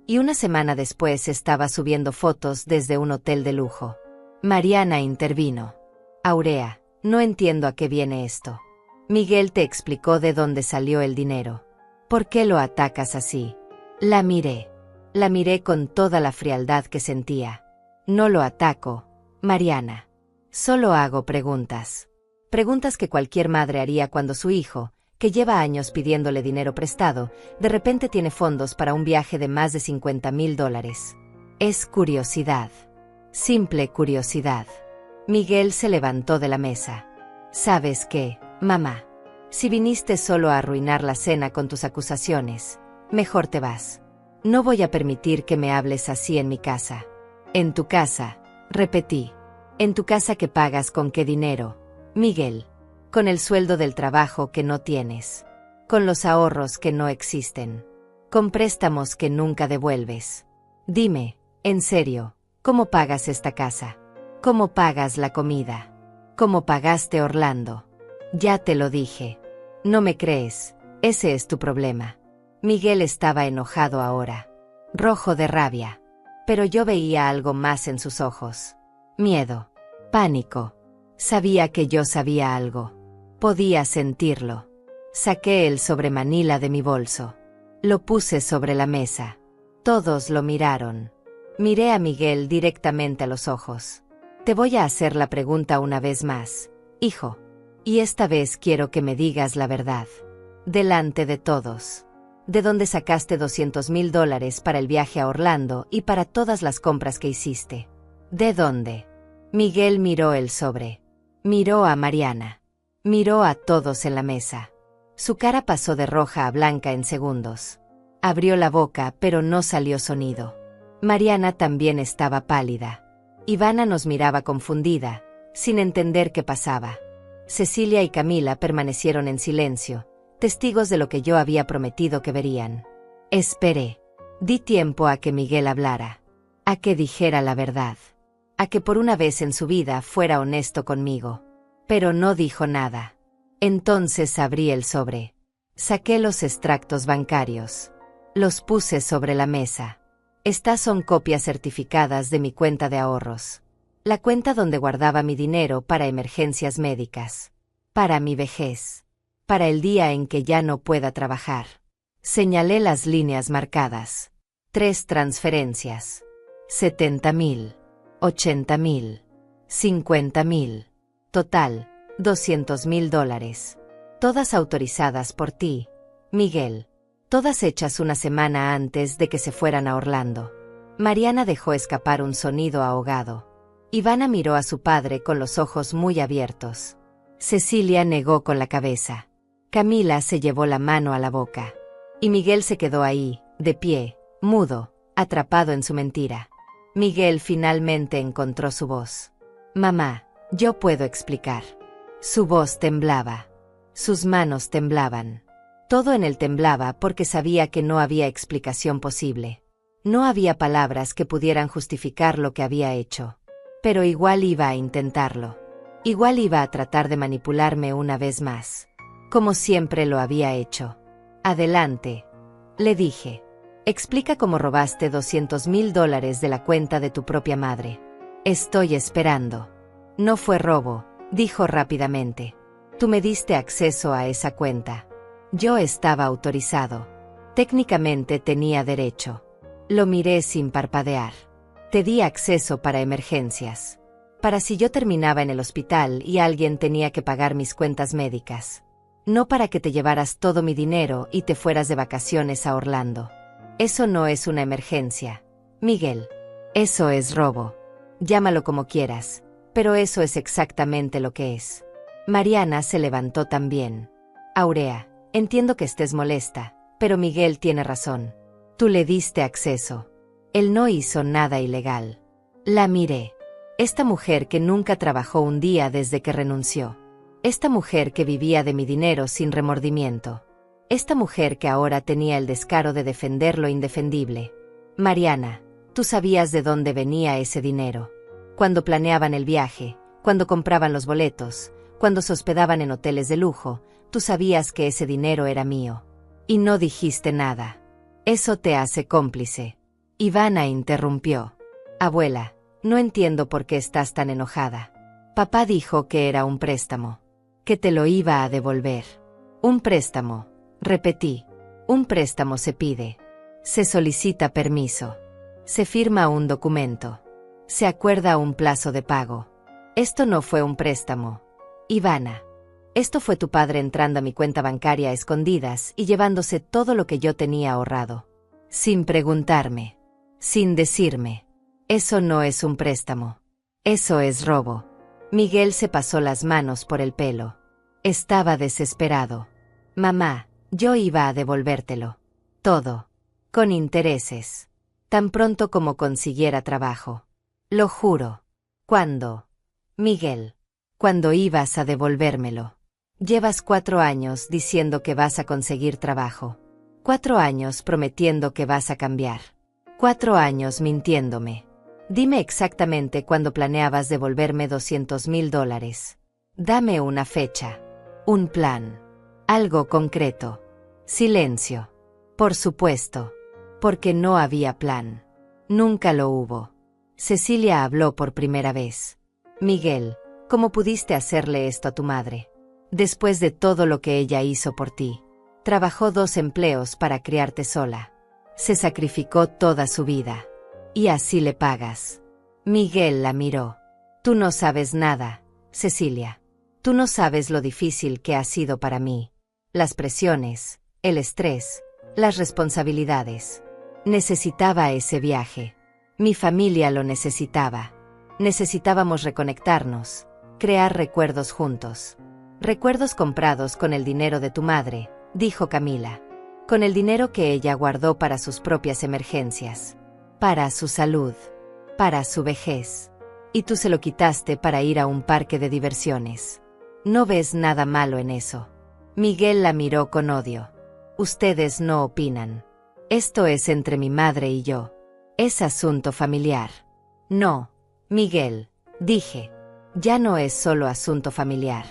Y una semana después estaba subiendo fotos desde un hotel de lujo. Mariana intervino. Aurea, no entiendo a qué viene esto. Miguel te explicó de dónde salió el dinero. ¿Por qué lo atacas así? La miré. La miré con toda la frialdad que sentía. No lo ataco, Mariana. Solo hago preguntas. Preguntas que cualquier madre haría cuando su hijo, que lleva años pidiéndole dinero prestado, de repente tiene fondos para un viaje de más de $50,000. Es curiosidad. Simple curiosidad. Miguel se levantó de la mesa. ¿Sabes qué, mamá? Si viniste solo a arruinar la cena con tus acusaciones, mejor te vas. No voy a permitir que me hables así en mi casa. En tu casa, repetí. En tu casa que pagas con qué dinero, Miguel. Con el sueldo del trabajo que no tienes. Con los ahorros que no existen. Con préstamos que nunca devuelves. Dime, en serio, ¿cómo pagas esta casa? ¿Cómo pagas la comida? ¿Cómo pagaste Orlando? Ya te lo dije. No me crees, ese es tu problema. Miguel estaba enojado ahora. Rojo de rabia. Pero yo veía algo más en sus ojos. Miedo. Pánico. Sabía que yo sabía algo. Podía sentirlo. Saqué el sobre Manila de mi bolso. Lo puse sobre la mesa. Todos lo miraron. Miré a Miguel directamente a los ojos. Te voy a hacer la pregunta una vez más, hijo. Y esta vez quiero que me digas la verdad. Delante de todos. ¿De dónde sacaste $200,000 para el viaje a Orlando y para todas las compras que hiciste? ¿De dónde? Miguel miró el sobre. Miró a Mariana. Miró a todos en la mesa. Su cara pasó de roja a blanca en segundos. Abrió la boca, pero no salió sonido. Mariana también estaba pálida. Ivana nos miraba confundida, sin entender qué pasaba. Cecilia y Camila permanecieron en silencio, testigos de lo que yo había prometido que verían. Esperé. Di tiempo a que Miguel hablara. A que dijera la verdad. A que por una vez en su vida fuera honesto conmigo. Pero no dijo nada. Entonces abrí el sobre. Saqué los extractos bancarios. Los puse sobre la mesa. Estas son copias certificadas de mi cuenta de ahorros. La cuenta donde guardaba mi dinero para emergencias médicas. Para mi vejez. Para el día en que ya no pueda trabajar. Señalé las líneas marcadas. 3 transferencias. 70,000. 80,000. 50,000. Total, $200,000. Todas autorizadas por ti, Miguel. Todas hechas una semana antes de que se fueran a Orlando. Mariana dejó escapar un sonido ahogado. Ivana miró a su padre con los ojos muy abiertos. Cecilia negó con la cabeza. Camila se llevó la mano a la boca. Y Miguel se quedó ahí, de pie, mudo, atrapado en su mentira. Miguel finalmente encontró su voz. Mamá, yo puedo explicar. Su voz temblaba. Sus manos temblaban. Todo en él temblaba porque sabía que no había explicación posible. No había palabras que pudieran justificar lo que había hecho. Pero igual iba a intentarlo. Igual iba a tratar de manipularme una vez más. Como siempre lo había hecho. Adelante, le dije. Explica cómo robaste $200,000 de la cuenta de tu propia madre. Estoy esperando. No fue robo, dijo rápidamente. Tú me diste acceso a esa cuenta. Yo estaba autorizado. Técnicamente tenía derecho. Lo miré sin parpadear. Te di acceso para emergencias. Para si yo terminaba en el hospital y alguien tenía que pagar mis cuentas médicas. No para que te llevaras todo mi dinero y te fueras de vacaciones a Orlando. Eso no es una emergencia, Miguel. Eso es robo. Llámalo como quieras, pero eso es exactamente lo que es. Mariana se levantó también. Aurea, entiendo que estés molesta, pero Miguel tiene razón. Tú le diste acceso. Él no hizo nada ilegal. La miré. Esta mujer que nunca trabajó un día desde que renunció. Esta mujer que vivía de mi dinero sin remordimiento. Esta mujer que ahora tenía el descaro de defender lo indefendible. Mariana, tú sabías de dónde venía ese dinero. Cuando planeaban el viaje, cuando compraban los boletos, cuando se hospedaban en hoteles de lujo, tú sabías que ese dinero era mío. Y no dijiste nada. Eso te hace cómplice. Ivana interrumpió. Abuela, no entiendo por qué estás tan enojada. Papá dijo que era un préstamo. Que te lo iba a devolver. Un préstamo, repetí. Un préstamo se pide. Se solicita permiso. Se firma un documento. Se acuerda un plazo de pago. Esto no fue un préstamo, Ivana. Esto fue tu padre entrando a mi cuenta bancaria a escondidas y llevándose todo lo que yo tenía ahorrado. Sin preguntarme. Sin decirme. Eso no es un préstamo. Eso es robo. Miguel se pasó las manos por el pelo. Estaba desesperado. Mamá, yo iba a devolvértelo. Todo. Con intereses. Tan pronto como consiguiera trabajo. Lo juro. ¿Cuándo? Miguel. ¿Cuándo ibas a devolvérmelo? Llevas 4 años diciendo que vas a conseguir trabajo. 4 años prometiendo que vas a cambiar. 4 años mintiéndome. Dime exactamente cuándo planeabas devolverme $200,000. Dame una fecha. Un plan. Algo concreto. Silencio. Por supuesto. Porque no había plan. Nunca lo hubo. Cecilia habló por primera vez. Miguel, ¿cómo pudiste hacerle esto a tu madre? Después de todo lo que ella hizo por ti. Trabajó 2 empleos para criarte sola. Se sacrificó toda su vida. Y así le pagas. Miguel la miró. Tú no sabes nada, Cecilia. Tú no sabes lo difícil que ha sido para mí. Las presiones, el estrés, las responsabilidades. Necesitaba ese viaje. Mi familia lo necesitaba. Necesitábamos reconectarnos, crear recuerdos juntos. Recuerdos comprados con el dinero de tu madre, dijo Camila. Con el dinero que ella guardó para sus propias emergencias. Para su salud. Para su vejez. Y tú se lo quitaste para ir a un parque de diversiones. No ves nada malo en eso. Miguel la miró con odio. Ustedes no opinan. Esto es entre mi madre y yo. Es asunto familiar. No, Miguel, dije. Ya no es solo asunto familiar.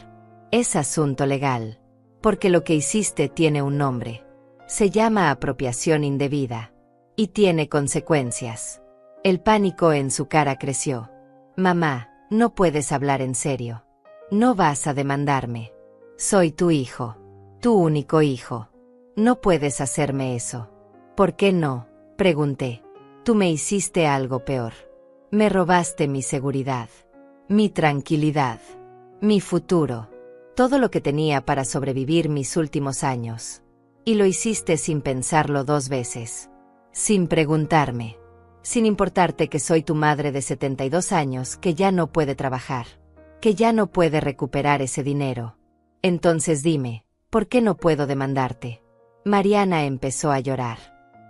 Es asunto legal. Porque lo que hiciste tiene un nombre. Se llama apropiación indebida. Y tiene consecuencias. El pánico en su cara creció. Mamá, no puedes hablar en serio. No vas a demandarme. Soy tu hijo. Tu único hijo. No puedes hacerme eso. ¿Por qué no? Pregunté. Tú me hiciste algo peor. Me robaste mi seguridad. Mi tranquilidad. Mi futuro. Todo lo que tenía para sobrevivir mis últimos años. Y lo hiciste sin pensarlo 2 veces. Sin preguntarme. Sin importarte que soy tu madre de 72 años que ya no puede trabajar. Que ya no puede recuperar ese dinero. Entonces dime, ¿por qué no puedo demandarte? Mariana empezó a llorar.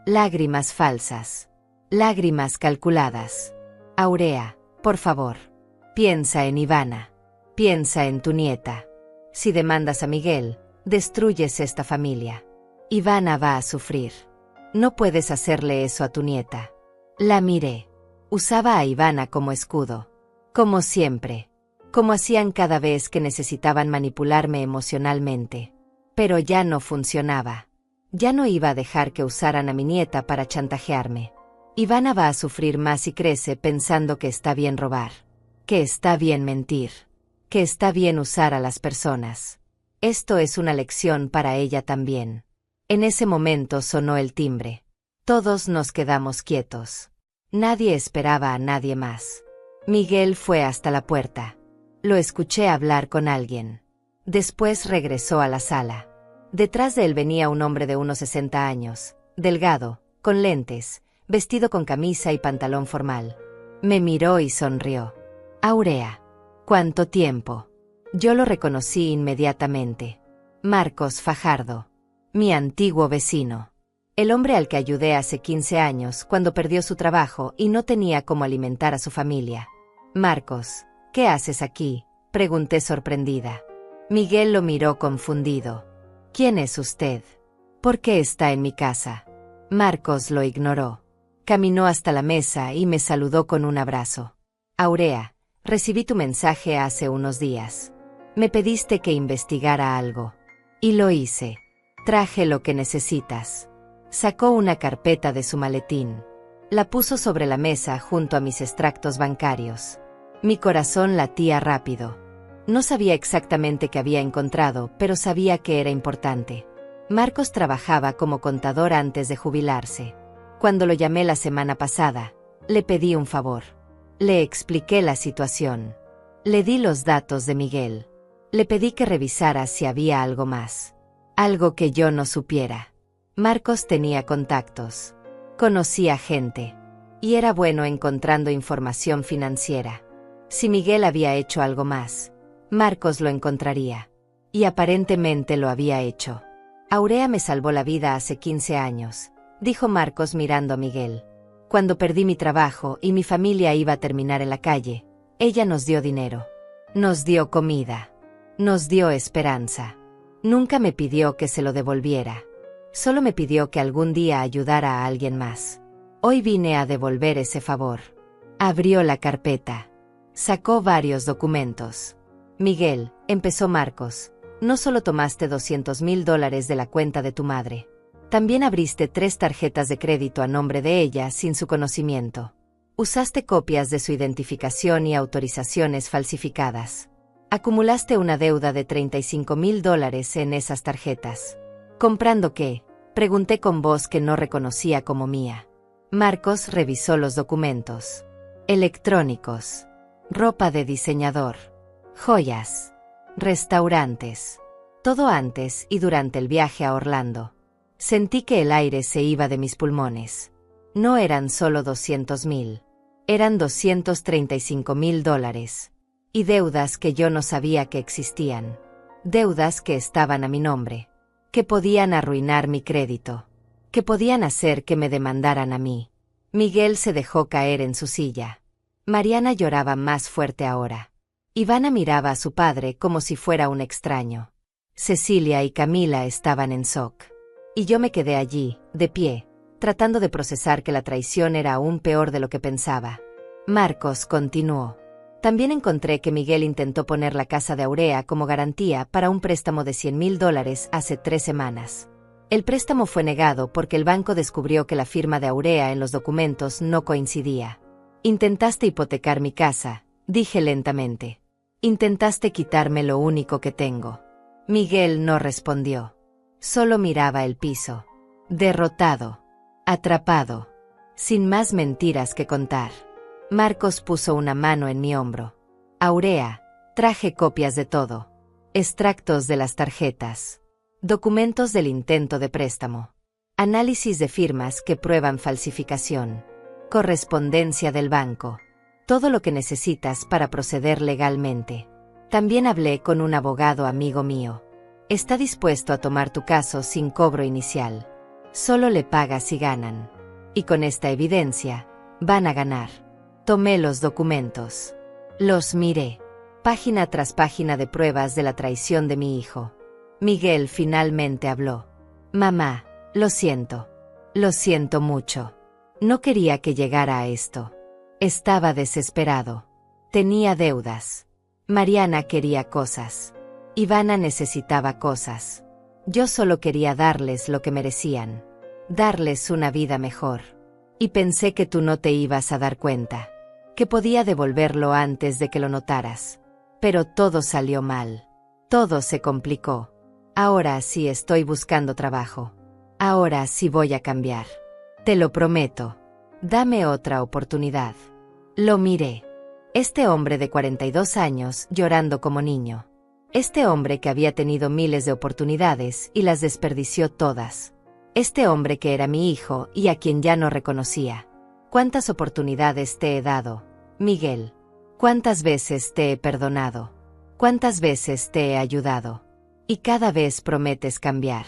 Lágrimas falsas. Lágrimas calculadas. Aurea, por favor. Piensa en Ivana. Piensa en tu nieta. Si demandas a Miguel, destruyes esta familia. Ivana va a sufrir. No puedes hacerle eso a tu nieta. La miré. Usaba a Ivana como escudo. Como siempre. Como hacían cada vez que necesitaban manipularme emocionalmente. Pero ya no funcionaba. Ya no iba a dejar que usaran a mi nieta para chantajearme. Ivana va a sufrir más si crece pensando que está bien robar. Que está bien mentir. Que está bien usar a las personas. Esto es una lección para ella también. En ese momento sonó el timbre. Todos nos quedamos quietos. Nadie esperaba a nadie más. Miguel fue hasta la puerta. Lo escuché hablar con alguien. Después regresó a la sala. Detrás de él venía un hombre de unos 60 años, delgado, con lentes, vestido con camisa y pantalón formal. Me miró y sonrió. Aurea. ¿Cuánto tiempo? Yo lo reconocí inmediatamente. Marcos Fajardo. Mi antiguo vecino. El hombre al que ayudé hace 15 años cuando perdió su trabajo y no tenía cómo alimentar a su familia. Marcos, ¿qué haces aquí? Pregunté sorprendida. Miguel lo miró confundido. ¿Quién es usted? ¿Por qué está en mi casa? Marcos lo ignoró. Caminó hasta la mesa y me saludó con un abrazo. Aurea, recibí tu mensaje hace unos días. Me pediste que investigara algo. Y lo hice. Traje lo que necesitas. Sacó una carpeta de su maletín. La puso sobre la mesa junto a mis extractos bancarios. Mi corazón latía rápido. No sabía exactamente qué había encontrado, pero sabía que era importante. Marcos trabajaba como contador antes de jubilarse. Cuando lo llamé la semana pasada, le pedí un favor. Le expliqué la situación. Le di los datos de Miguel. Le pedí que revisara si había algo más. Algo que yo no supiera. Marcos tenía contactos. Conocía gente. Y era bueno encontrando información financiera. Si Miguel había hecho algo más, Marcos lo encontraría. Y aparentemente lo había hecho. Aurea me salvó la vida hace 15 años, dijo Marcos mirando a Miguel. Cuando perdí mi trabajo y mi familia iba a terminar en la calle, ella nos dio dinero. Nos dio comida. Nos dio esperanza. Nunca me pidió que se lo devolviera. Solo me pidió que algún día ayudara a alguien más. Hoy vine a devolver ese favor. Abrió la carpeta. Sacó varios documentos. Miguel, empezó Marcos, no solo tomaste $200,000 de la cuenta de tu madre. También abriste 3 tarjetas de crédito a nombre de ella sin su conocimiento. Usaste copias de su identificación y autorizaciones falsificadas. Acumulaste una deuda de $35,000 en esas tarjetas. ¿Comprando qué? Pregunté con voz que no reconocía como mía. Marcos revisó los documentos. Electrónicos. Ropa de diseñador. Joyas. Restaurantes. Todo antes y durante el viaje a Orlando. Sentí que el aire se iba de mis pulmones. No eran solo 200,000. Eran $235,000. Y deudas que yo no sabía que existían. Deudas que estaban a mi nombre. Que podían arruinar mi crédito. Que podían hacer que me demandaran a mí. Miguel se dejó caer en su silla. Mariana lloraba más fuerte ahora. Ivana miraba a su padre como si fuera un extraño. Cecilia y Camila estaban en shock. Y yo me quedé allí, de pie, tratando de procesar que la traición era aún peor de lo que pensaba. Marcos continuó. También encontré que Miguel intentó poner la casa de Aurea como garantía para un préstamo de $100,000 hace 3 semanas. El préstamo fue negado porque el banco descubrió que la firma de Aurea en los documentos no coincidía. Intentaste hipotecar mi casa, dije lentamente. Intentaste quitarme lo único que tengo. Miguel no respondió. Solo miraba el piso. Derrotado. Atrapado. Sin más mentiras que contar. Marcos puso una mano en mi hombro. Aurea, traje copias de todo. Extractos de las tarjetas. Documentos del intento de préstamo. Análisis de firmas que prueban falsificación. Correspondencia del banco. Todo lo que necesitas para proceder legalmente. También hablé con un abogado amigo mío. Está dispuesto a tomar tu caso sin cobro inicial. Solo le pagas si ganan. Y con esta evidencia, van a ganar. Tomé los documentos. Los miré. Página tras página de pruebas de la traición de mi hijo. Miguel finalmente habló. Mamá, lo siento. Lo siento mucho. No quería que llegara a esto. Estaba desesperado. Tenía deudas. Mariana quería cosas. Ivana necesitaba cosas. Yo solo quería darles lo que merecían. Darles una vida mejor. Y pensé que tú no te ibas a dar cuenta. Que podía devolverlo antes de que lo notaras. Pero todo salió mal. Todo se complicó. Ahora sí estoy buscando trabajo. Ahora sí voy a cambiar. Te lo prometo. Dame otra oportunidad. Lo miré. Este hombre de 42 años llorando como niño. Este hombre que había tenido miles de oportunidades y las desperdició todas. Este hombre que era mi hijo y a quien ya no reconocía. ¿Cuántas oportunidades te he dado, Miguel? ¿Cuántas veces te he perdonado? ¿Cuántas veces te he ayudado? Y cada vez prometes cambiar.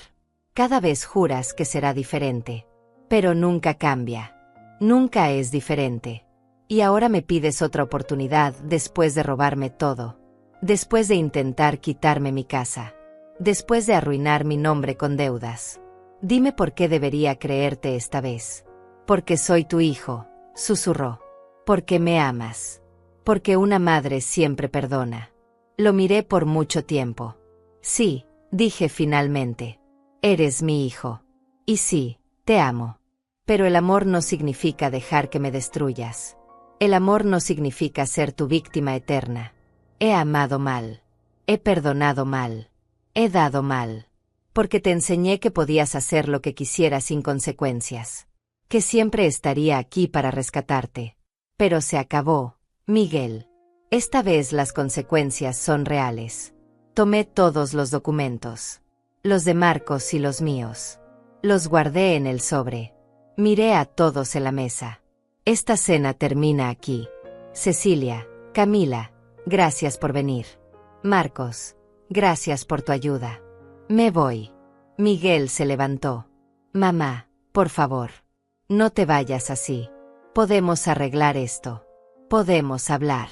Cada vez juras que será diferente. Pero nunca cambia. Nunca es diferente. Y ahora me pides otra oportunidad después de robarme todo. Después de intentar quitarme mi casa. Después de arruinar mi nombre con deudas. Dime por qué debería creerte esta vez. Porque soy tu hijo, susurró. Porque me amas. Porque una madre siempre perdona. Lo miré por mucho tiempo. Sí, dije finalmente. Eres mi hijo. Y sí, te amo. Pero el amor no significa dejar que me destruyas. El amor no significa ser tu víctima eterna. He amado mal. He perdonado mal. He dado mal. Porque te enseñé que podías hacer lo que quisieras sin consecuencias. Que siempre estaría aquí para rescatarte. Pero se acabó, Miguel. Esta vez las consecuencias son reales. Tomé todos los documentos. Los de Marcos y los míos. Los guardé en el sobre. Miré a todos en la mesa. Esta cena termina aquí. Cecilia, Camila, gracias por venir. Marcos, gracias por tu ayuda. Me voy. Miguel se levantó. Mamá, por favor. No te vayas así. Podemos arreglar esto. Podemos hablar.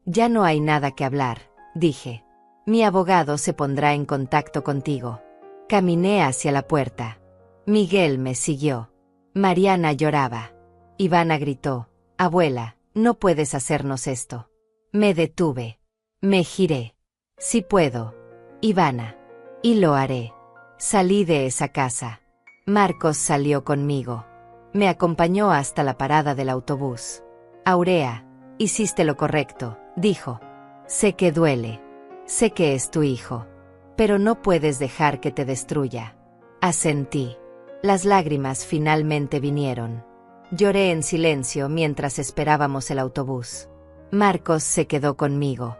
Ya no hay nada que hablar, dije. Mi abogado se pondrá en contacto contigo. Caminé hacia la puerta. Miguel me siguió. Mariana lloraba. Ivana gritó, abuela, no puedes hacernos esto. Me detuve. Me giré. Sí puedo. Ivana. Y lo haré. Salí de esa casa. Marcos salió conmigo. Me acompañó hasta la parada del autobús. Aurea, hiciste lo correcto, dijo. Sé que duele. Sé que es tu hijo. Pero no puedes dejar que te destruya. Asentí. Las lágrimas finalmente vinieron. Lloré en silencio mientras esperábamos el autobús. Marcos se quedó conmigo.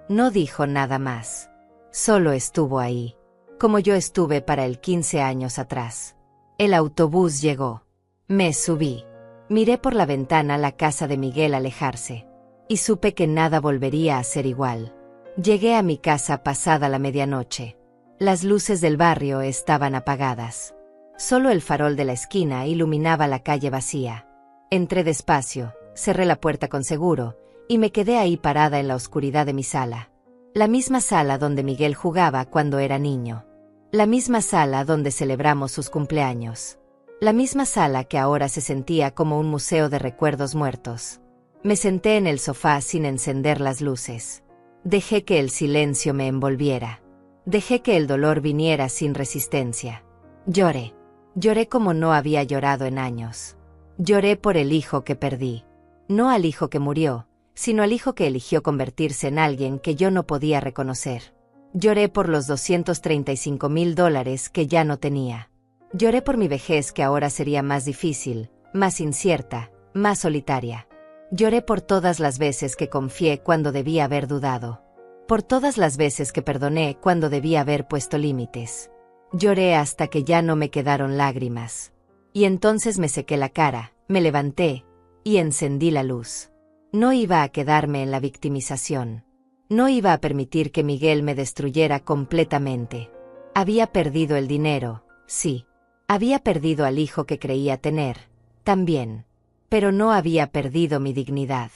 No dijo nada más. Solo estuvo ahí. Como yo estuve para él 15 años atrás. El autobús llegó. Me subí. Miré por la ventana la casa de Miguel alejarse. Y supe que nada volvería a ser igual. Llegué a mi casa pasada la medianoche. Las luces del barrio estaban apagadas. Solo el farol de la esquina iluminaba la calle vacía. Entré despacio, cerré la puerta con seguro, y me quedé ahí parada en la oscuridad de mi sala. La misma sala donde Miguel jugaba cuando era niño. La misma sala donde celebramos sus cumpleaños. La misma sala que ahora se sentía como un museo de recuerdos muertos. Me senté en el sofá sin encender las luces. Dejé que el silencio me envolviera. Dejé que el dolor viniera sin resistencia. Lloré. Lloré como no había llorado en años. Lloré por el hijo que perdí. No al hijo que murió, sino al hijo que eligió convertirse en alguien que yo no podía reconocer. Lloré por los $235,000 que ya no tenía. Lloré por mi vejez que ahora sería más difícil, más incierta, más solitaria. Lloré por todas las veces que confié cuando debía haber dudado. Por todas las veces que perdoné cuando debía haber puesto límites. Lloré hasta que ya no me quedaron lágrimas. Y entonces me sequé la cara, me levanté, y encendí la luz. No iba a quedarme en la victimización. No iba a permitir que Miguel me destruyera completamente. Había perdido el dinero, sí. Había perdido al hijo que creía tener, también. Pero no había perdido mi dignidad.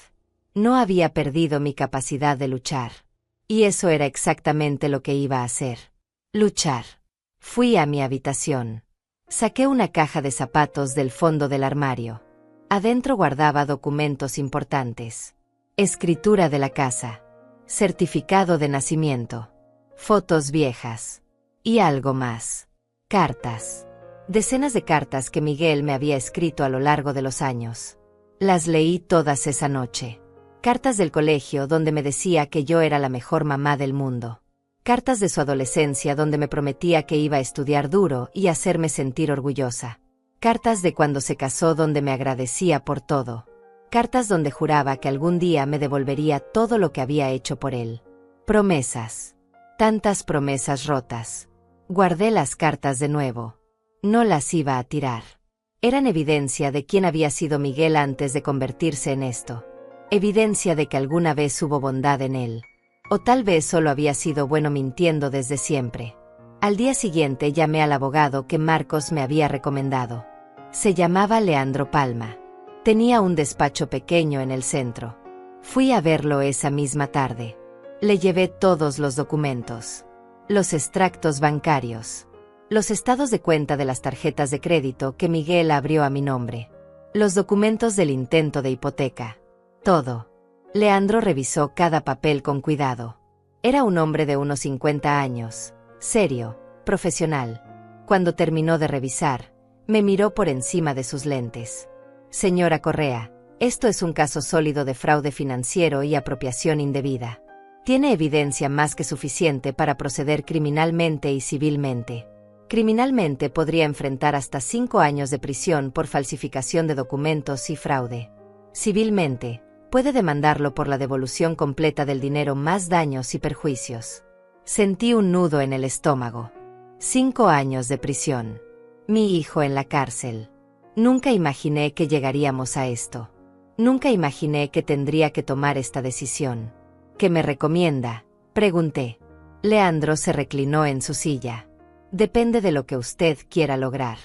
No había perdido mi capacidad de luchar. Y eso era exactamente lo que iba a hacer. Luchar. Fui a mi habitación. Saqué una caja de zapatos del fondo del armario. Adentro guardaba documentos importantes. Escritura de la casa. Certificado de nacimiento. Fotos viejas. Y algo más. Cartas. Decenas de cartas que Miguel me había escrito a lo largo de los años. Las leí todas esa noche. Cartas del colegio donde me decía que yo era la mejor mamá del mundo. Cartas de su adolescencia donde me prometía que iba a estudiar duro y hacerme sentir orgullosa. Cartas de cuando se casó donde me agradecía por todo. Cartas donde juraba que algún día me devolvería todo lo que había hecho por él. Promesas. Tantas promesas rotas. Guardé las cartas de nuevo. No las iba a tirar. Eran evidencia de quién había sido Miguel antes de convertirse en esto. Evidencia de que alguna vez hubo bondad en él. O tal vez solo había sido bueno mintiendo desde siempre. Al día siguiente llamé al abogado que Marcos me había recomendado. Se llamaba Leandro Palma. Tenía un despacho pequeño en el centro. Fui a verlo esa misma tarde. Le llevé todos los documentos. Los extractos bancarios. Los estados de cuenta de las tarjetas de crédito que Miguel abrió a mi nombre. Los documentos del intento de hipoteca. Todo. Leandro revisó cada papel con cuidado. Era un hombre de unos 50 años, serio, profesional. Cuando terminó de revisar, Me miró por encima de sus lentes. Señora Correa, esto es un caso sólido de fraude financiero y apropiación indebida. Tiene evidencia más que suficiente para proceder criminalmente y civilmente. Criminalmente podría enfrentar hasta 5 años de prisión por falsificación de documentos y fraude. Civilmente, puede demandarlo por la devolución completa del dinero más daños y perjuicios. Sentí un nudo en el estómago. 5 años de prisión. Mi hijo en la cárcel. Nunca imaginé que llegaríamos a esto. Nunca imaginé que tendría que tomar esta decisión. ¿Qué me recomienda?, pregunté. Leandro se reclinó en su silla. Depende de lo que usted quiera lograr.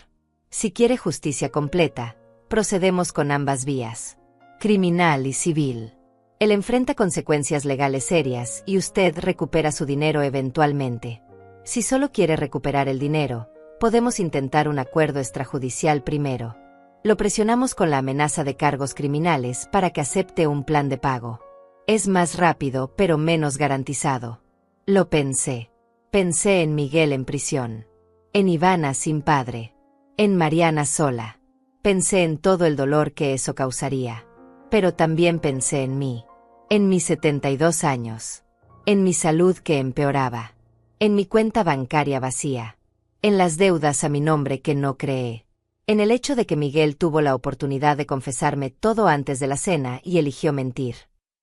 Si quiere justicia completa, procedemos con ambas vías, criminal y civil. Él enfrenta consecuencias legales serias y usted recupera su dinero eventualmente. Si solo quiere recuperar el dinero, podemos intentar un acuerdo extrajudicial primero. Lo presionamos con la amenaza de cargos criminales para que acepte un plan de pago. Es más rápido pero menos garantizado. Lo pensé. Pensé en Miguel en prisión. En Ivana sin padre. En Mariana sola. Pensé en todo el dolor que eso causaría. Pero también pensé en mí. En mis 72 años. En mi salud que empeoraba. En mi cuenta bancaria vacía. En las deudas a mi nombre que no creé. En el hecho de que Miguel tuvo la oportunidad de confesarme todo antes de la cena y eligió mentir.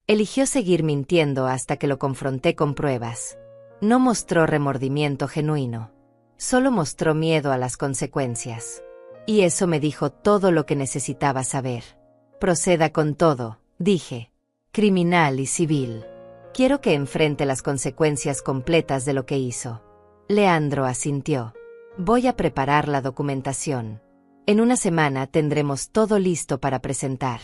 Eligió seguir mintiendo hasta que lo confronté con pruebas. No mostró remordimiento genuino. Solo mostró miedo a las consecuencias. Y eso me dijo todo lo que necesitaba saber. Proceda con todo, dije. Criminal y civil. Quiero que enfrente las consecuencias completas de lo que hizo. Leandro asintió. Voy a preparar la documentación. En una semana tendremos todo listo para presentar.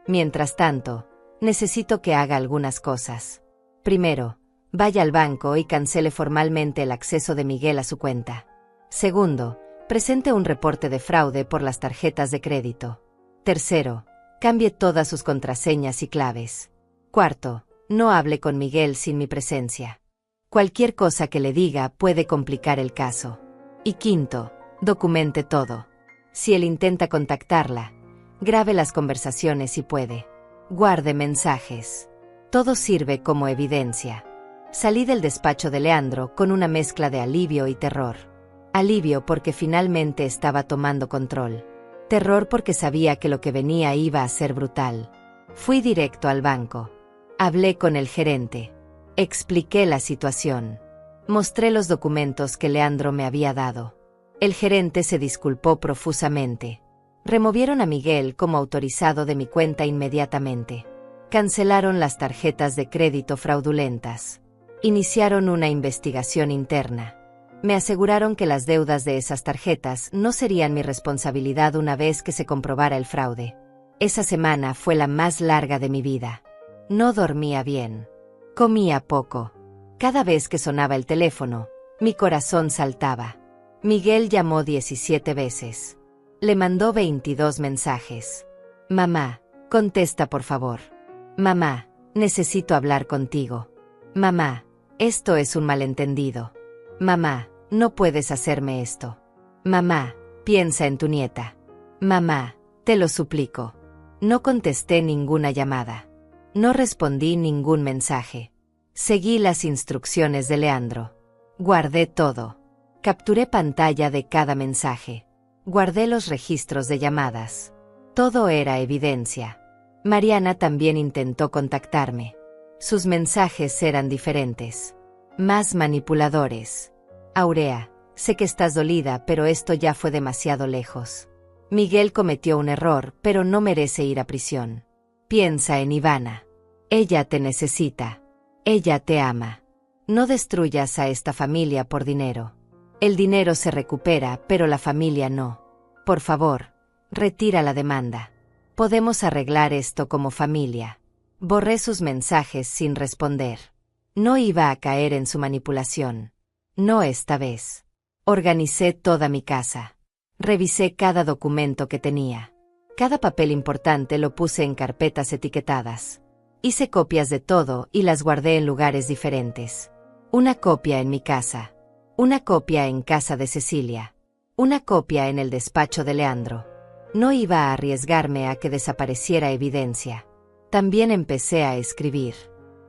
Mientras tanto, necesito que haga algunas cosas. Primero, vaya al banco y cancele formalmente el acceso de Miguel a su cuenta. Segundo, presente un reporte de fraude por las tarjetas de crédito. Tercero, cambie todas sus contraseñas y claves. Cuarto, no hable con Miguel sin mi presencia. Cualquier cosa que le diga puede complicar el caso. Y quinto, documente todo. Si él intenta contactarla, grabe las conversaciones si puede. Guarde mensajes. Todo sirve como evidencia. Salí del despacho de Leandro con una mezcla de alivio y terror. Alivio porque finalmente estaba tomando control. Terror porque sabía que lo que venía iba a ser brutal. Fui directo al banco. Hablé con el gerente. Expliqué la situación. Mostré los documentos que Leandro me había dado. El gerente se disculpó profusamente. Removieron a Miguel como autorizado de mi cuenta inmediatamente. Cancelaron las tarjetas de crédito fraudulentas. Iniciaron una investigación interna. Me aseguraron que las deudas de esas tarjetas no serían mi responsabilidad una vez que se comprobara el fraude. Esa semana fue la más larga de mi vida. No dormía bien. Comía poco. Cada vez que sonaba el teléfono, mi corazón saltaba. Miguel llamó 17 veces. Le mandó 22 mensajes. Mamá, contesta por favor. Mamá, necesito hablar contigo. Mamá, esto es un malentendido. Mamá, no puedes hacerme esto. Mamá, piensa en tu nieta. Mamá, te lo suplico. No contesté ninguna llamada. No respondí ningún mensaje. Seguí las instrucciones de Leandro. Guardé todo. Capturé pantalla de cada mensaje. Guardé los registros de llamadas. Todo era evidencia. Mariana también intentó contactarme. Sus mensajes eran diferentes. Más manipuladores. Aurea, sé que estás dolida, pero esto ya fue demasiado lejos. Miguel cometió un error, pero no merece ir a prisión. Piensa en Ivana. Ella te necesita. Ella te ama. No destruyas a esta familia por dinero. El dinero se recupera, pero la familia no. Por favor, retira la demanda. Podemos arreglar esto como familia. Borré sus mensajes sin responder. No iba a caer en su manipulación. No esta vez. Organicé toda mi casa. Revisé cada documento que tenía. Cada papel importante lo puse en carpetas etiquetadas. Hice copias de todo y las guardé en lugares diferentes. Una copia en mi casa. Una copia en casa de Cecilia. Una copia en el despacho de Leandro. No iba a arriesgarme a que desapareciera evidencia. También empecé a escribir.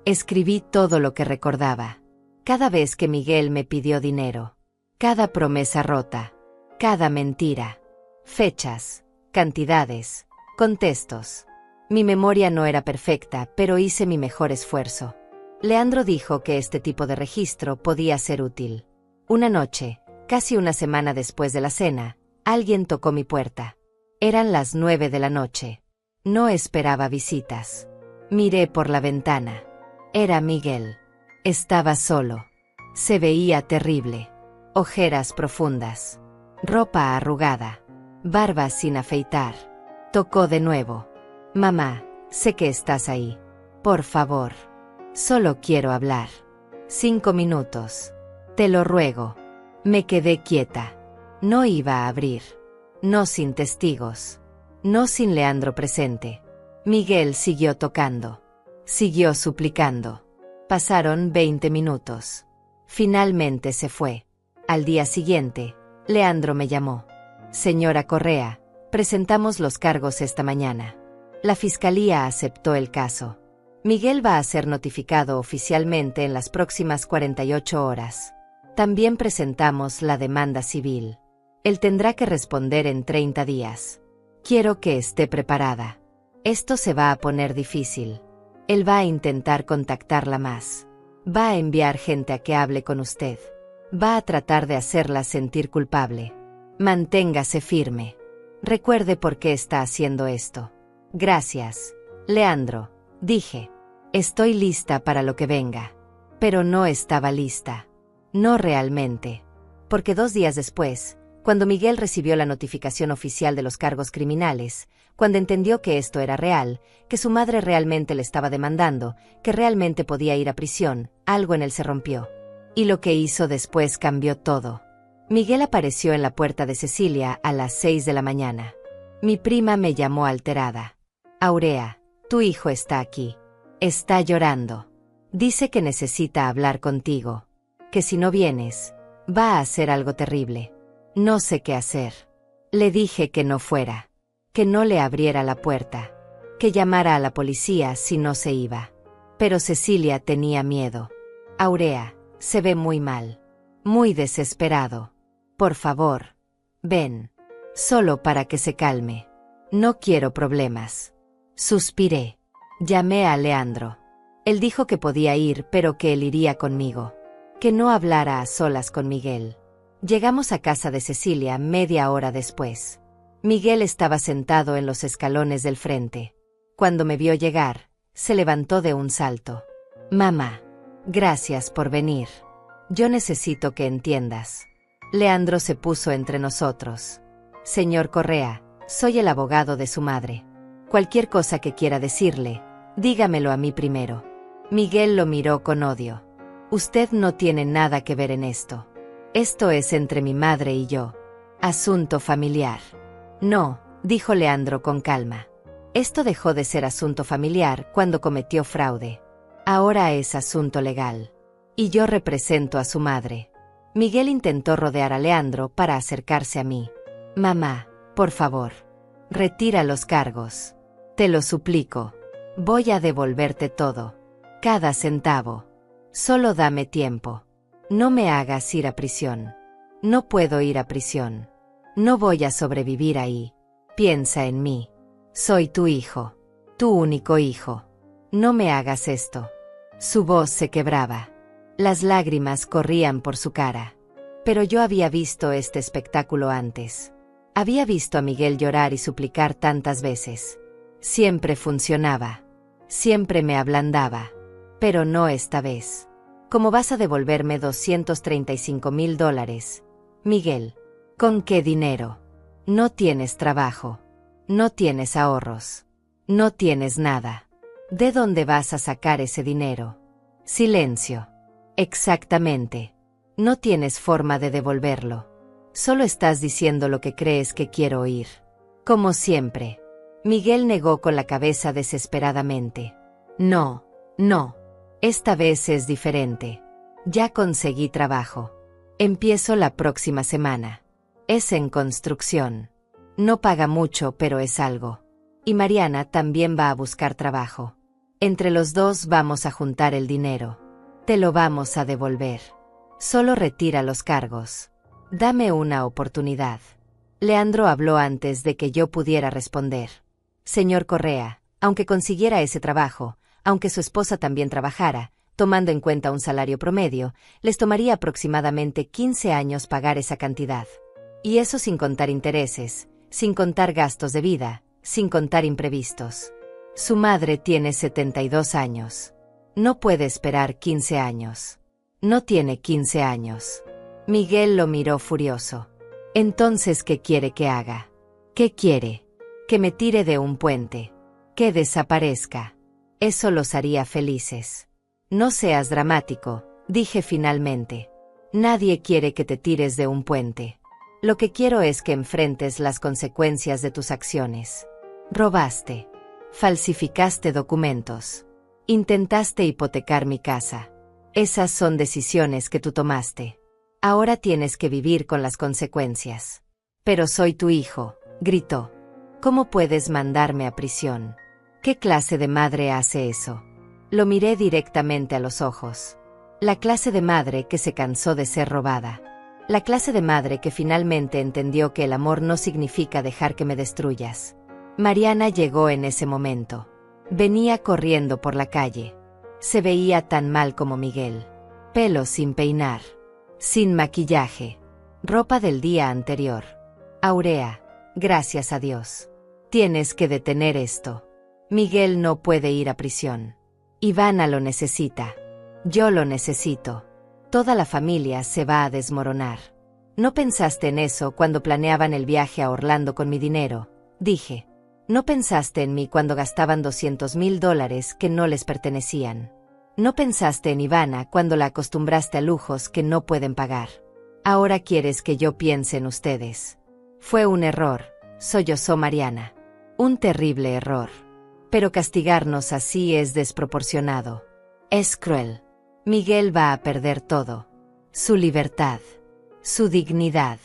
Escribí todo lo que recordaba. Cada vez que Miguel me pidió dinero. Cada promesa rota. Cada mentira. Fechas, cantidades, contextos. Mi memoria no era perfecta, pero hice mi mejor esfuerzo. Leandro dijo que este tipo de registro podía ser útil. Una noche, casi una semana después de la cena, alguien tocó mi puerta. Eran las 9 de la noche. No esperaba visitas. Miré por la ventana. Era Miguel. Estaba solo. Se veía terrible. Ojeras profundas. Ropa arrugada. Barba sin afeitar. Tocó de nuevo. Mamá, sé que estás ahí. Por favor. Solo quiero hablar. 5 minutos. Te lo ruego. Me quedé quieta. No iba a abrir. No sin testigos. No sin Leandro presente. Miguel siguió tocando. Siguió suplicando. Pasaron 20 minutos. Finalmente se fue. Al día siguiente, Leandro me llamó. Señora Correa, presentamos los cargos esta mañana. La fiscalía aceptó el caso. Miguel va a ser notificado oficialmente en las próximas 48 horas. También presentamos la demanda civil. Él tendrá que responder en 30 días. Quiero que esté preparada. Esto se va a poner difícil. Él va a intentar contactarla más. Va a enviar gente a que hable con usted. Va a tratar de hacerla sentir culpable. Manténgase firme. Recuerde por qué está haciendo esto. Gracias, Leandro, dije. Estoy lista para lo que venga. Pero no estaba lista. No realmente. Porque 2 días después, cuando Miguel recibió la notificación oficial de los cargos criminales, cuando entendió que esto era real, que su madre realmente le estaba demandando, que realmente podía ir a prisión, algo en él se rompió. Y lo que hizo después cambió todo. Miguel apareció en la puerta de Cecilia a las 6 de la mañana. Mi prima me llamó alterada. Aurea, tu hijo está aquí. Está llorando. Dice que necesita hablar contigo. Que si no vienes, va a hacer algo terrible. No sé qué hacer. Le dije que no fuera. Que no le abriera la puerta. Que llamara a la policía si no se iba. Pero Cecilia tenía miedo. Aurea, se ve muy mal. Muy desesperado. Por favor, ven. Solo para que se calme. No quiero problemas. Suspiré. Llamé a Leandro. Él dijo que podía ir, pero que él iría conmigo. Que no hablara a solas con Miguel. Llegamos a casa de Cecilia media hora después. Miguel estaba sentado en los escalones del frente. Cuando me vio llegar, se levantó de un salto. Mamá, gracias por venir. Yo necesito que entiendas. Leandro se puso entre nosotros. Señor Correa, soy el abogado de su madre. Cualquier cosa que quiera decirle, dígamelo a mí primero. Miguel lo miró con odio. Usted no tiene nada que ver en esto. Esto es entre mi madre y yo. Asunto familiar. No, dijo Leandro con calma. Esto dejó de ser asunto familiar cuando cometió fraude. Ahora es asunto legal. Y yo represento a su madre. Miguel intentó rodear a Leandro para acercarse a mí. Mamá, por favor. Retira los cargos. Te lo suplico. Voy a devolverte todo. Cada centavo. Solo dame tiempo. No me hagas ir a prisión. No puedo ir a prisión. No voy a sobrevivir ahí. Piensa en mí. Soy tu hijo. Tu único hijo. No me hagas esto. Su voz se quebraba. Las lágrimas corrían por su cara. Pero yo había visto este espectáculo antes. Había visto a Miguel llorar y suplicar tantas veces. Siempre funcionaba. Siempre me ablandaba. Pero no esta vez. ¿Cómo vas a devolverme $235,000? Miguel. ¿Con qué dinero? No tienes trabajo. No tienes ahorros. No tienes nada. ¿De dónde vas a sacar ese dinero? Silencio. Exactamente. No tienes forma de devolverlo. Solo estás diciendo lo que crees que quiero oír. Como siempre. Miguel negó con la cabeza desesperadamente. No, no. Esta vez es diferente. Ya conseguí trabajo. Empiezo la próxima semana. Es en construcción. No paga mucho, pero es algo. Y Mariana también va a buscar trabajo. Entre los dos vamos a juntar el dinero. Te lo vamos a devolver. Solo retira los cargos. Dame una oportunidad. Leandro habló antes de que yo pudiera responder. Señor Correa, aunque consiguiera ese trabajo, aunque su esposa también trabajara, tomando en cuenta un salario promedio, les tomaría aproximadamente 15 años pagar esa cantidad. Y eso sin contar intereses, sin contar gastos de vida, sin contar imprevistos. Su madre tiene 72 años. No puede esperar 15 años. No tiene 15 años. Miguel lo miró furioso. Entonces, ¿qué quiere que haga? ¿Qué quiere? Que me tire de un puente. Que desaparezca. Eso los haría felices. No seas dramático, dije finalmente. Nadie quiere que te tires de un puente. Lo que quiero es que enfrentes las consecuencias de tus acciones. Robaste. Falsificaste documentos. Intentaste hipotecar mi casa. Esas son decisiones que tú tomaste. Ahora tienes que vivir con las consecuencias. Pero soy tu hijo, gritó. ¿Cómo puedes mandarme a prisión? ¿Qué clase de madre hace eso? Lo miré directamente a los ojos. La clase de madre que se cansó de ser robada. La clase de madre que finalmente entendió que el amor no significa dejar que me destruyas. Mariana llegó en ese momento. Venía corriendo por la calle. Se veía tan mal como Miguel. Pelo sin peinar. Sin maquillaje. Ropa del día anterior. Aurea, gracias a Dios. Tienes que detener esto. Miguel no puede ir a prisión. Ivana lo necesita. Yo lo necesito. Toda la familia se va a desmoronar. ¿No pensaste en eso cuando planeaban el viaje a Orlando con mi dinero? Dije. ¿No pensaste en mí cuando gastaban $200,000 que no les pertenecían? ¿No pensaste en Ivana cuando la acostumbraste a lujos que no pueden pagar? Ahora quieres que yo piense en ustedes. Fue un error, sollozó Mariana. Un terrible error. Pero castigarnos así es desproporcionado. Es cruel. Miguel va a perder todo. Su libertad. Su dignidad.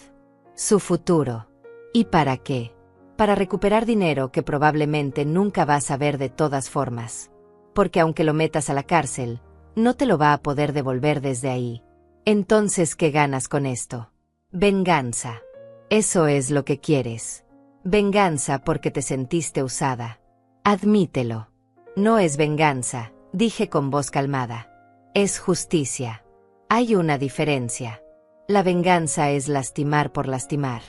Su futuro. ¿Y para qué? Para recuperar dinero que probablemente nunca vas a ver de todas formas. Porque aunque lo metas a la cárcel, no te lo va a poder devolver desde ahí. Entonces, ¿qué ganas con esto? Venganza. Eso es lo que quieres. Venganza porque te sentiste usada. Admítelo. No es venganza, dije con voz calmada. Es justicia. Hay una diferencia. La venganza es lastimar por lastimar.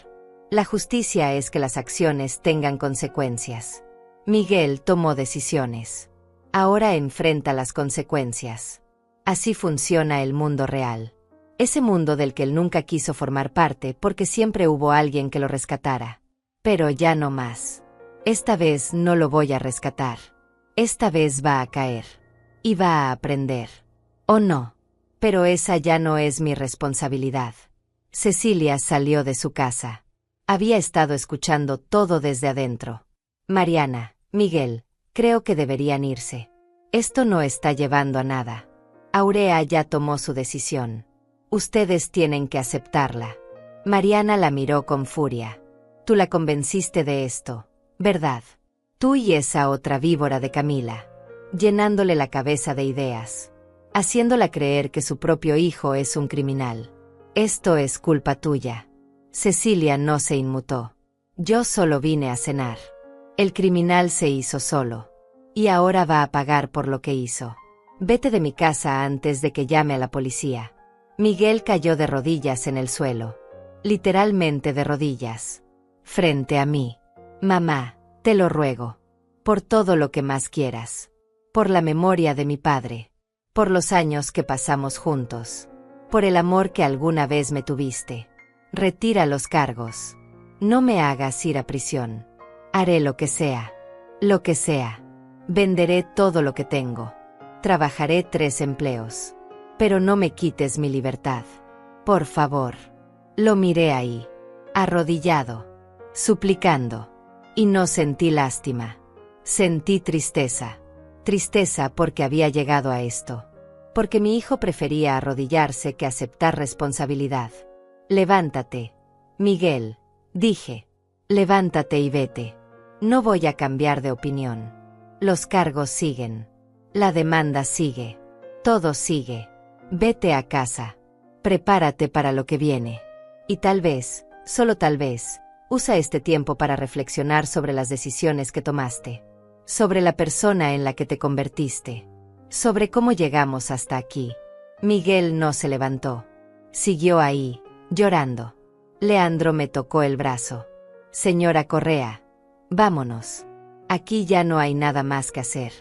La justicia es que las acciones tengan consecuencias. Miguel tomó decisiones. Ahora enfrenta las consecuencias. Así funciona el mundo real. Ese mundo del que él nunca quiso formar parte porque siempre hubo alguien que lo rescatara. Pero ya no más. Esta vez no lo voy a rescatar. Esta vez va a caer. Y va a aprender. ¿O no? Pero esa ya no es mi responsabilidad. Cecilia salió de su casa. Había estado escuchando todo desde adentro. Mariana, Miguel, creo que deberían irse. Esto no está llevando a nada. Aurea ya tomó su decisión. Ustedes tienen que aceptarla. Mariana la miró con furia. Tú la convenciste de esto, ¿verdad? Tú y esa otra víbora de Camila. Llenándole la cabeza de ideas. Haciéndola creer que su propio hijo es un criminal. Esto es culpa tuya. Cecilia no se inmutó. Yo solo vine a cenar. El criminal se hizo solo. Y ahora va a pagar por lo que hizo. Vete de mi casa antes de que llame a la policía. Miguel cayó de rodillas en el suelo. Literalmente de rodillas. Frente a mí. Mamá, te lo ruego. Por todo lo que más quieras. Por la memoria de mi padre. Por los años que pasamos juntos. Por el amor que alguna vez me tuviste. Retira los cargos. No me hagas ir a prisión. Haré lo que sea. Lo que sea. Venderé todo lo que tengo. Trabajaré 3 empleos. Pero no me quites mi libertad. Por favor. Lo miré ahí. Arrodillado. Suplicando. Y no sentí lástima. Sentí tristeza. Tristeza porque había llegado a esto. Porque mi hijo prefería arrodillarse que aceptar responsabilidad. Levántate. Miguel, dije. Levántate y vete. No voy a cambiar de opinión. Los cargos siguen. La demanda sigue. Todo sigue. Vete a casa. Prepárate para lo que viene. Y tal vez, solo tal vez, usa este tiempo para reflexionar sobre las decisiones que tomaste. Sobre la persona en la que te convertiste. Sobre cómo llegamos hasta aquí. Miguel no se levantó. Siguió ahí, llorando. Leandro me tocó el brazo. Señora Correa, vámonos. Aquí ya no hay nada más que hacer.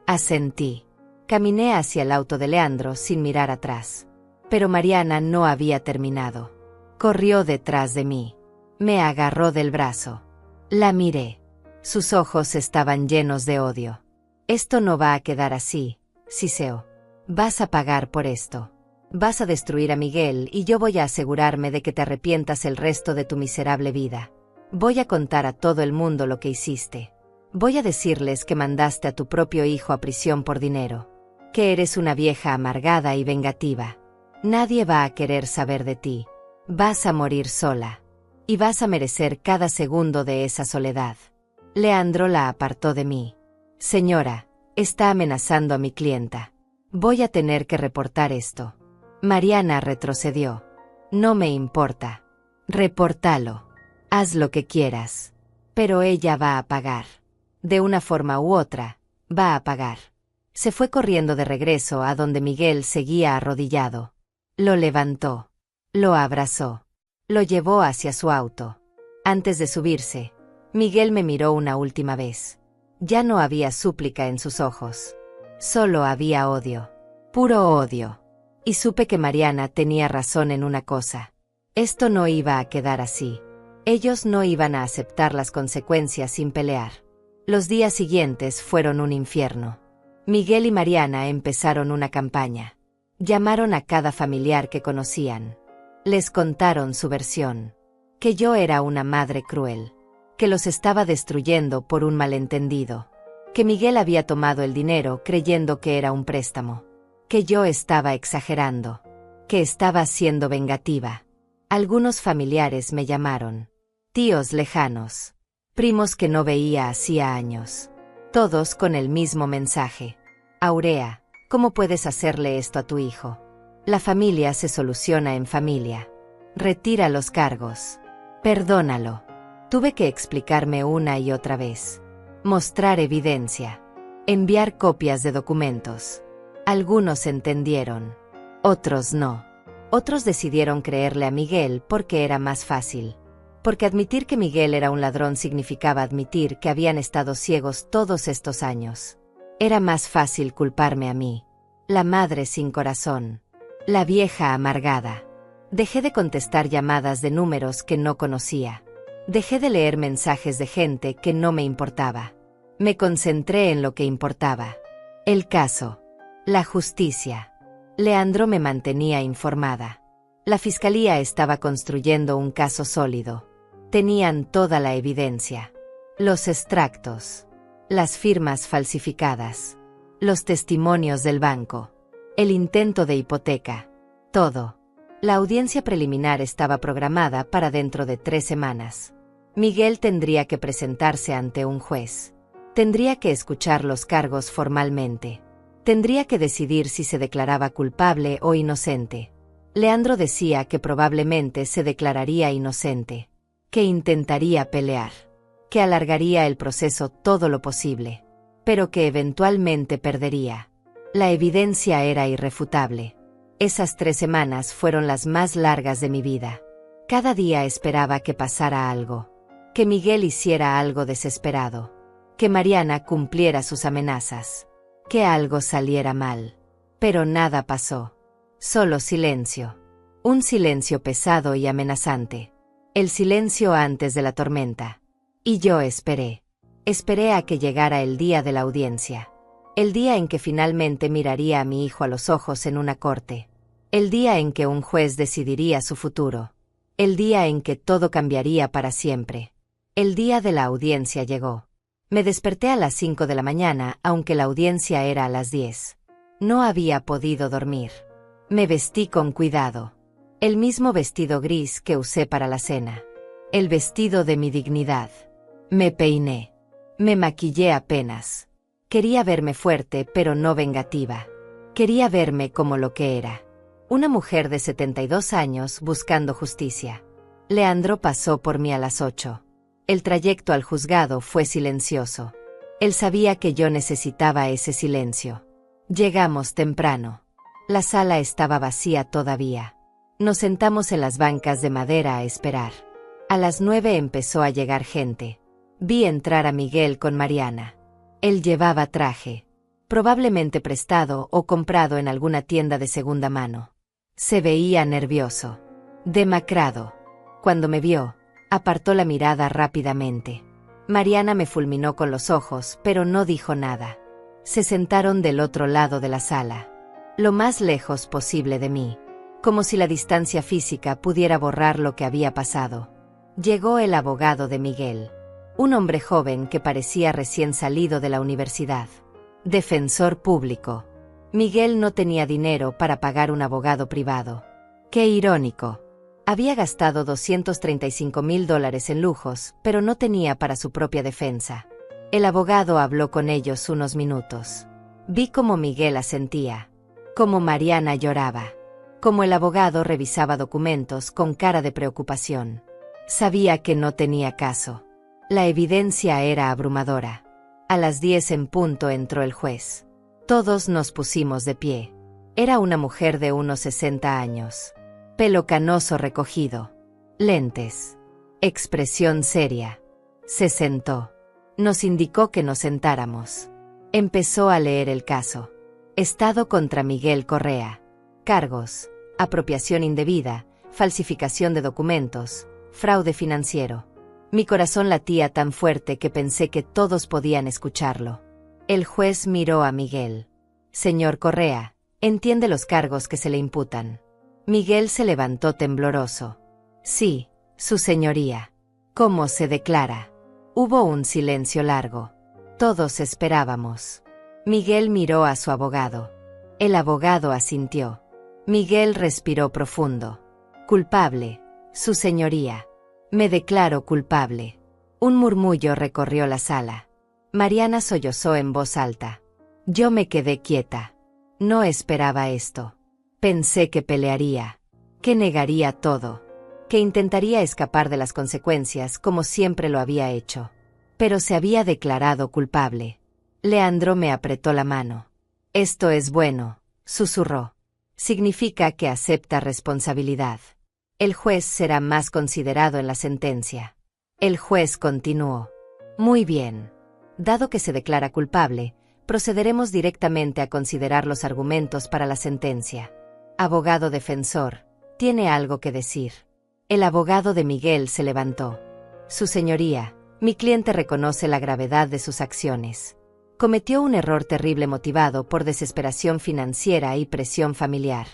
Asentí. Caminé hacia el auto de Leandro sin mirar atrás. Pero Mariana no había terminado. Corrió detrás de mí. Me agarró del brazo. La miré. Sus ojos estaban llenos de odio. Esto no va a quedar así, Ciseo. Vas a pagar por esto. Vas a destruir a Miguel y yo voy a asegurarme de que te arrepientas el resto de tu miserable vida. Voy a contar a todo el mundo lo que hiciste. Voy a decirles que mandaste a tu propio hijo a prisión por dinero. Que eres una vieja amargada y vengativa. Nadie va a querer saber de ti. Vas a morir sola. Y vas a merecer cada segundo de esa soledad. Leandro la apartó de mí. Señora, está amenazando a mi clienta. Voy a tener que reportar esto. Mariana retrocedió. No me importa. Repórtalo. Haz lo que quieras. Pero ella va a pagar. De una forma u otra, va a pagar. Se fue corriendo de regreso a donde Miguel seguía arrodillado. Lo levantó. Lo abrazó. Lo llevó hacia su auto. Antes de subirse, Miguel me miró una última vez. Ya no había súplica en sus ojos. Solo había odio. Puro odio. Y supe que Mariana tenía razón en una cosa. Esto no iba a quedar así. Ellos no iban a aceptar las consecuencias sin pelear. Los días siguientes fueron un infierno. Miguel y Mariana empezaron una campaña. Llamaron a cada familiar que conocían. Les contaron su versión. Que yo era una madre cruel. Que los estaba destruyendo por un malentendido. Que Miguel había tomado el dinero creyendo que era un préstamo. Que yo estaba exagerando. Que estaba siendo vengativa. Algunos familiares me llamaron. Tíos lejanos. Primos que no veía hacía años. Todos con el mismo mensaje. Aurea, ¿cómo puedes hacerle esto a tu hijo? La familia se soluciona en familia. Retira los cargos. Perdónalo. Tuve que explicarme una y otra vez. Mostrar evidencia. Enviar copias de documentos. Algunos entendieron. Otros no. Otros decidieron creerle a Miguel porque era más fácil. Porque admitir que Miguel era un ladrón significaba admitir que habían estado ciegos todos estos años. Era más fácil culparme a mí. La madre sin corazón. La vieja amargada. Dejé de contestar llamadas de números que no conocía. Dejé de leer mensajes de gente que no me importaba. Me concentré en lo que importaba. El caso. La justicia. Leandro me mantenía informada. La fiscalía estaba construyendo un caso sólido. Tenían toda la evidencia. Los extractos. Las firmas falsificadas. Los testimonios del banco. El intento de hipoteca. Todo. La audiencia preliminar estaba programada para dentro de 3 semanas. Miguel tendría que presentarse ante un juez. Tendría que escuchar los cargos formalmente. Tendría que decidir si se declaraba culpable o inocente. Leandro decía que probablemente se declararía inocente. Que intentaría pelear. Que alargaría el proceso todo lo posible. Pero que eventualmente perdería. La evidencia era irrefutable. Esas 3 semanas fueron las más largas de mi vida. Cada día esperaba que pasara algo. Que Miguel hiciera algo desesperado. Que Mariana cumpliera sus amenazas. Que algo saliera mal. Pero nada pasó. Solo silencio. Un silencio pesado y amenazante. El silencio antes de la tormenta. Y yo esperé. Esperé a que llegara el día de la audiencia. El día en que finalmente miraría a mi hijo a los ojos en una corte. El día en que un juez decidiría su futuro. El día en que todo cambiaría para siempre. El día de la audiencia llegó. Me desperté a las 5 de la mañana, aunque la audiencia era a las 10. No había podido dormir. Me vestí con cuidado. El mismo vestido gris que usé para la cena. El vestido de mi dignidad. Me peiné. Me maquillé apenas. Quería verme fuerte pero no vengativa. Quería verme como lo que era. Una mujer de 72 años buscando justicia. Leandro pasó por mí a las 8. El trayecto al juzgado fue silencioso. Él sabía que yo necesitaba ese silencio. Llegamos temprano. La sala estaba vacía todavía. Nos sentamos en las bancas de madera a esperar. A las 9 empezó a llegar gente. Vi entrar a Miguel con Mariana. Él llevaba traje. Probablemente prestado o comprado en alguna tienda de segunda mano. Se veía nervioso. Demacrado. Cuando me vio, apartó la mirada rápidamente. Mariana me fulminó con los ojos, pero no dijo nada. Se sentaron del otro lado de la sala. Lo más lejos posible de mí. Como si la distancia física pudiera borrar lo que había pasado. Llegó el abogado de Miguel. Un hombre joven que parecía recién salido de la universidad. Defensor público. Miguel no tenía dinero para pagar un abogado privado. Qué irónico. Había gastado $235,000 en lujos, pero no tenía para su propia defensa. El abogado habló con ellos unos minutos. Vi cómo Miguel asentía. Cómo Mariana lloraba. Cómo el abogado revisaba documentos con cara de preocupación. Sabía que no tenía caso. La evidencia era abrumadora. A las 10 en punto entró el juez. Todos nos pusimos de pie. Era una mujer de unos 60 años. Pelo canoso recogido. Lentes. Expresión seria. Se sentó. Nos indicó que nos sentáramos. Empezó a leer el caso. Estado contra Miguel Correa. Cargos. Apropiación indebida, falsificación de documentos, fraude financiero. Mi corazón latía tan fuerte que pensé que todos podían escucharlo. El juez miró a Miguel. Señor Correa, entiende los cargos que se le imputan. Miguel se levantó tembloroso. Sí, su señoría. ¿Cómo se declara? Hubo un silencio largo. Todos esperábamos. Miguel miró a su abogado. El abogado asintió. Miguel respiró profundo. Culpable, su señoría. Me declaro culpable. Un murmullo recorrió la sala. Mariana sollozó en voz alta. Yo me quedé quieta. No esperaba esto. Pensé que pelearía, que negaría todo, que intentaría escapar de las consecuencias como siempre lo había hecho. Pero se había declarado culpable. Leandro me apretó la mano. Esto es bueno, susurró. Significa que acepta responsabilidad. El juez será más considerado en la sentencia. El juez continuó. Muy bien. Dado que se declara culpable, procederemos directamente a considerar los argumentos para la sentencia. Abogado defensor, tiene algo que decir. El abogado de Miguel se levantó. Su señoría, mi cliente reconoce la gravedad de sus acciones. Cometió un error terrible motivado por desesperación financiera y presión familiar.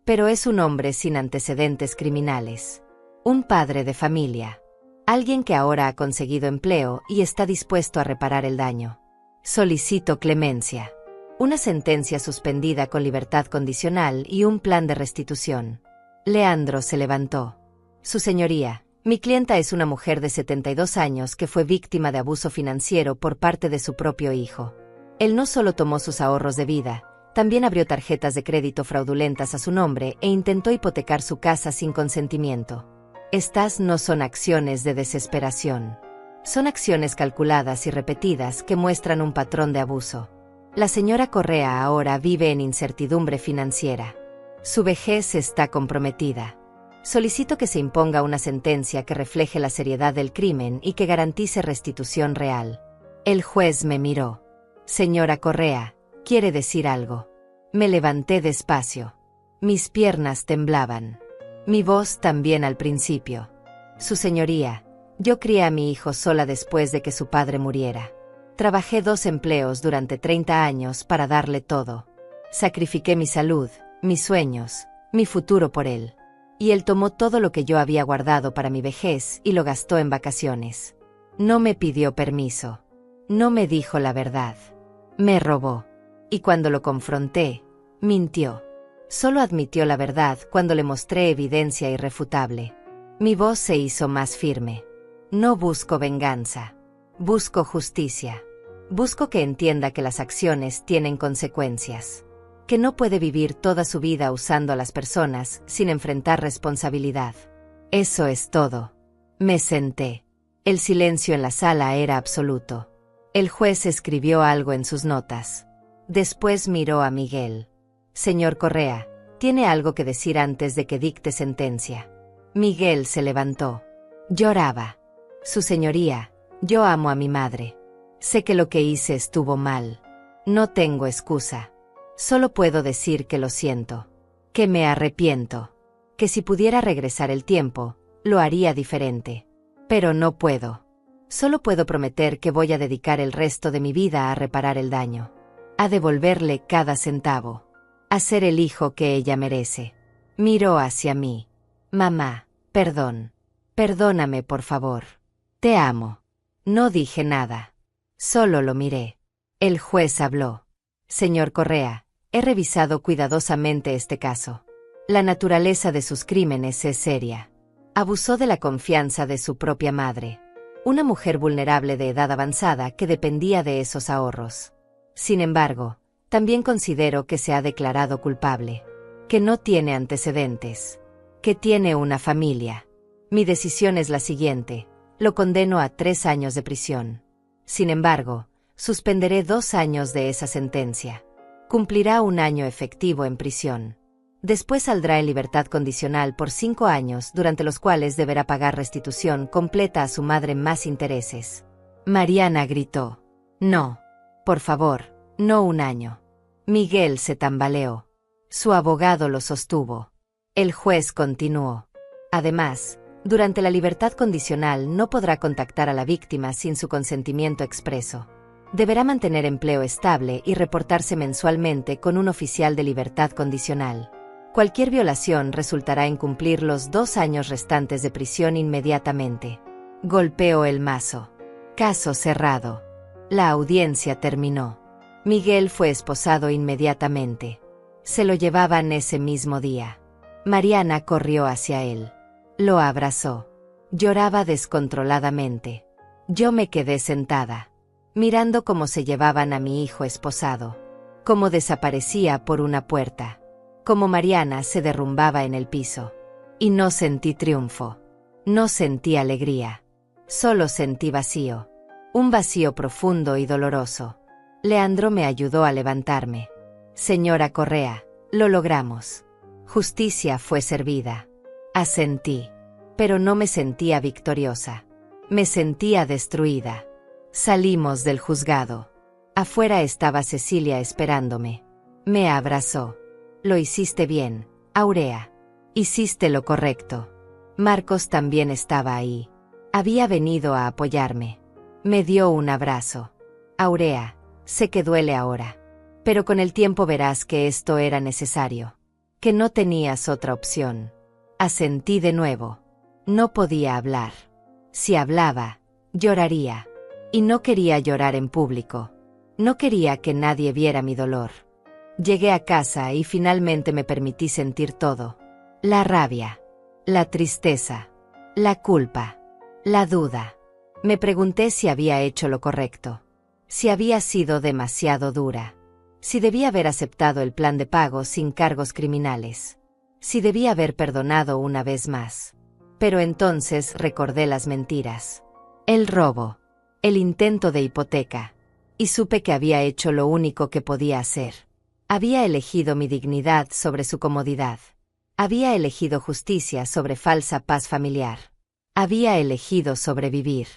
Pero es un hombre sin antecedentes criminales. Un padre de familia. Alguien que ahora ha conseguido empleo y está dispuesto a reparar el daño. Solicito clemencia. Una sentencia suspendida con libertad condicional y un plan de restitución. Leandro se levantó. Su señoría, mi clienta es una mujer de 72 años que fue víctima de abuso financiero por parte de su propio hijo. Él no solo tomó sus ahorros de vida, también abrió tarjetas de crédito fraudulentas a su nombre e intentó hipotecar su casa sin consentimiento. Estas no son acciones de desesperación. Son acciones calculadas y repetidas que muestran un patrón de abuso. La señora Correa ahora vive en incertidumbre financiera. Su vejez está comprometida. Solicito que se imponga una sentencia que refleje la seriedad del crimen y que garantice restitución real. El juez me miró. Señora Correa, ¿quiere decir algo? Me levanté despacio. Mis piernas temblaban. Mi voz también al principio. Su señoría, yo crié a mi hijo sola después de que su padre muriera. Trabajé 2 empleos durante 30 años para darle todo. Sacrifiqué mi salud, mis sueños, mi futuro por él. Y él tomó todo lo que yo había guardado para mi vejez y lo gastó en vacaciones. No me pidió permiso. No me dijo la verdad. Me robó. Y cuando lo confronté, mintió. Solo admitió la verdad cuando le mostré evidencia irrefutable. Mi voz se hizo más firme. No busco venganza. Busco justicia. Busco que entienda que las acciones tienen consecuencias. Que no puede vivir toda su vida usando a las personas sin enfrentar responsabilidad. Eso es todo. Me senté. El silencio en la sala era absoluto. El juez escribió algo en sus notas. Después miró a Miguel. Señor Correa, ¿tiene algo que decir antes de que dicte sentencia? Miguel se levantó. Lloraba. Su señoría, yo amo a mi madre. Sé que lo que hice estuvo mal. No tengo excusa. Solo puedo decir que lo siento. Que me arrepiento. Que si pudiera regresar el tiempo, lo haría diferente. Pero no puedo. Solo puedo prometer que voy a dedicar el resto de mi vida a reparar el daño. A devolverle cada centavo. A ser el hijo que ella merece. Miró hacia mí. Mamá, perdón. Perdóname, por favor. Te amo. No dije nada. Solo lo miré. El juez habló. Señor Correa, he revisado cuidadosamente este caso. La naturaleza de sus crímenes es seria. Abusó de la confianza de su propia madre. Una mujer vulnerable de edad avanzada que dependía de esos ahorros. Sin embargo, también considero que se ha declarado culpable. Que no tiene antecedentes. Que tiene una familia. Mi decisión es la siguiente. Lo condeno a 3 años de prisión. Sin embargo, suspenderé 2 años de esa sentencia. Cumplirá 1 año efectivo en prisión. Después saldrá en libertad condicional por 5 años, durante los cuales deberá pagar restitución completa a su madre más intereses. Mariana gritó. No. Por favor, no 1 año. Miguel se tambaleó. Su abogado lo sostuvo. El juez continuó. Además, durante la libertad condicional no podrá contactar a la víctima sin su consentimiento expreso. Deberá mantener empleo estable y reportarse mensualmente con un oficial de libertad condicional. Cualquier violación resultará en cumplir los 2 años restantes de prisión inmediatamente. Golpeó el mazo. Caso cerrado. La audiencia terminó. Miguel fue esposado inmediatamente. Se lo llevaban ese mismo día. Mariana corrió hacia él. Lo abrazó. Lloraba descontroladamente. Yo me quedé sentada, mirando cómo se llevaban a mi hijo esposado. Cómo desaparecía por una puerta. Cómo Mariana se derrumbaba en el piso. Y no sentí triunfo. No sentí alegría. Solo sentí vacío. Un vacío profundo y doloroso. Leandro me ayudó a levantarme. Señora Correa, lo logramos. Justicia fue servida. Asentí. Pero no me sentía victoriosa. Me sentía destruida. Salimos del juzgado. Afuera estaba Cecilia esperándome. Me abrazó. Lo hiciste bien, Aurea. Hiciste lo correcto. Marcos también estaba ahí. Había venido a apoyarme. Me dio un abrazo. Aurea, sé que duele ahora. Pero con el tiempo verás que esto era necesario. Que no tenías otra opción. Asentí de nuevo. No podía hablar. Si hablaba, lloraría. Y no quería llorar en público. No quería que nadie viera mi dolor. Llegué a casa y finalmente me permití sentir todo. La rabia. La tristeza. La culpa. La duda. Me pregunté si había hecho lo correcto. Si había sido demasiado dura. Si debía haber aceptado el plan de pago sin cargos criminales. Si debía haber perdonado una vez más. Pero entonces recordé las mentiras. El robo. El intento de hipoteca. Y supe que había hecho lo único que podía hacer. Había elegido mi dignidad sobre su comodidad. Había elegido justicia sobre falsa paz familiar. Había elegido sobrevivir.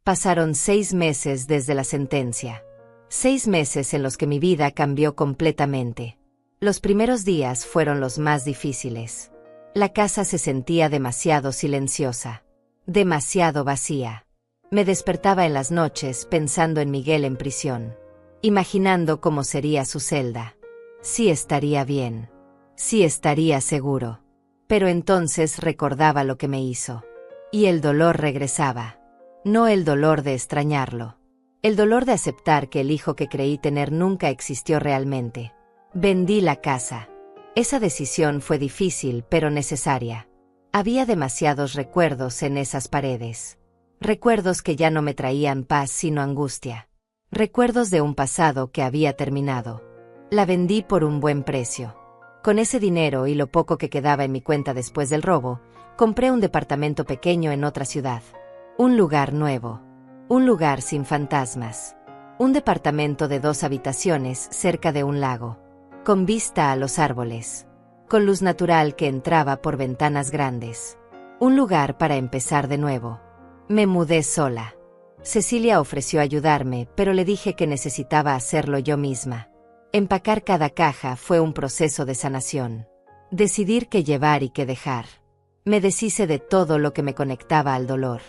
Pasaron 6 meses desde la sentencia. 6 meses en los que mi vida cambió completamente. Los primeros días fueron los más difíciles. La casa se sentía demasiado silenciosa. Demasiado vacía. Me despertaba en las noches pensando en Miguel en prisión. Imaginando cómo sería su celda. Si estaría bien. Si estaría seguro. Pero entonces recordaba lo que me hizo. Y el dolor regresaba. No el dolor de extrañarlo. El dolor de aceptar que el hijo que creí tener nunca existió realmente. Vendí la casa. Esa decisión fue difícil pero necesaria. Había demasiados recuerdos en esas paredes. Recuerdos que ya no me traían paz sino angustia. Recuerdos de un pasado que había terminado. La vendí por un buen precio. Con ese dinero y lo poco que quedaba en mi cuenta después del robo, compré un departamento pequeño en otra ciudad. Un lugar nuevo. Un lugar sin fantasmas. Un departamento de 2 habitaciones cerca de un lago. Con vista a los árboles. Con luz natural que entraba por ventanas grandes. Un lugar para empezar de nuevo. Me mudé sola. Cecilia ofreció ayudarme, pero le dije que necesitaba hacerlo yo misma. Empacar cada caja fue un proceso de sanación. Decidir qué llevar y qué dejar. Me deshice de todo lo que me conectaba al dolor.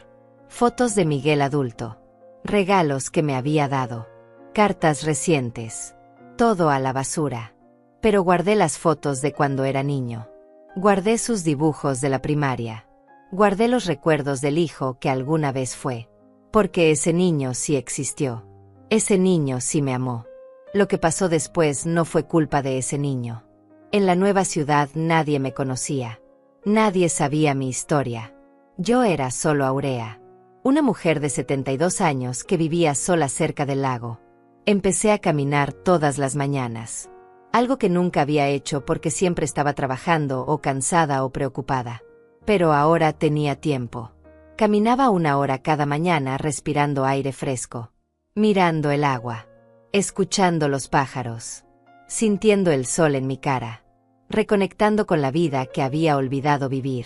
Fotos de Miguel adulto. Regalos que me había dado. Cartas recientes. Todo a la basura. Pero guardé las fotos de cuando era niño. Guardé sus dibujos de la primaria. Guardé los recuerdos del hijo que alguna vez fue. Porque ese niño sí existió. Ese niño sí me amó. Lo que pasó después no fue culpa de ese niño. En la nueva ciudad nadie me conocía. Nadie sabía mi historia. Yo era solo Aurea. Una mujer de 72 años que vivía sola cerca del lago. Empecé a caminar todas las mañanas. Algo que nunca había hecho porque siempre estaba trabajando o cansada o preocupada. Pero ahora tenía tiempo. Caminaba 1 hora cada mañana respirando aire fresco. Mirando el agua. Escuchando los pájaros. Sintiendo el sol en mi cara. Reconectando con la vida que había olvidado vivir.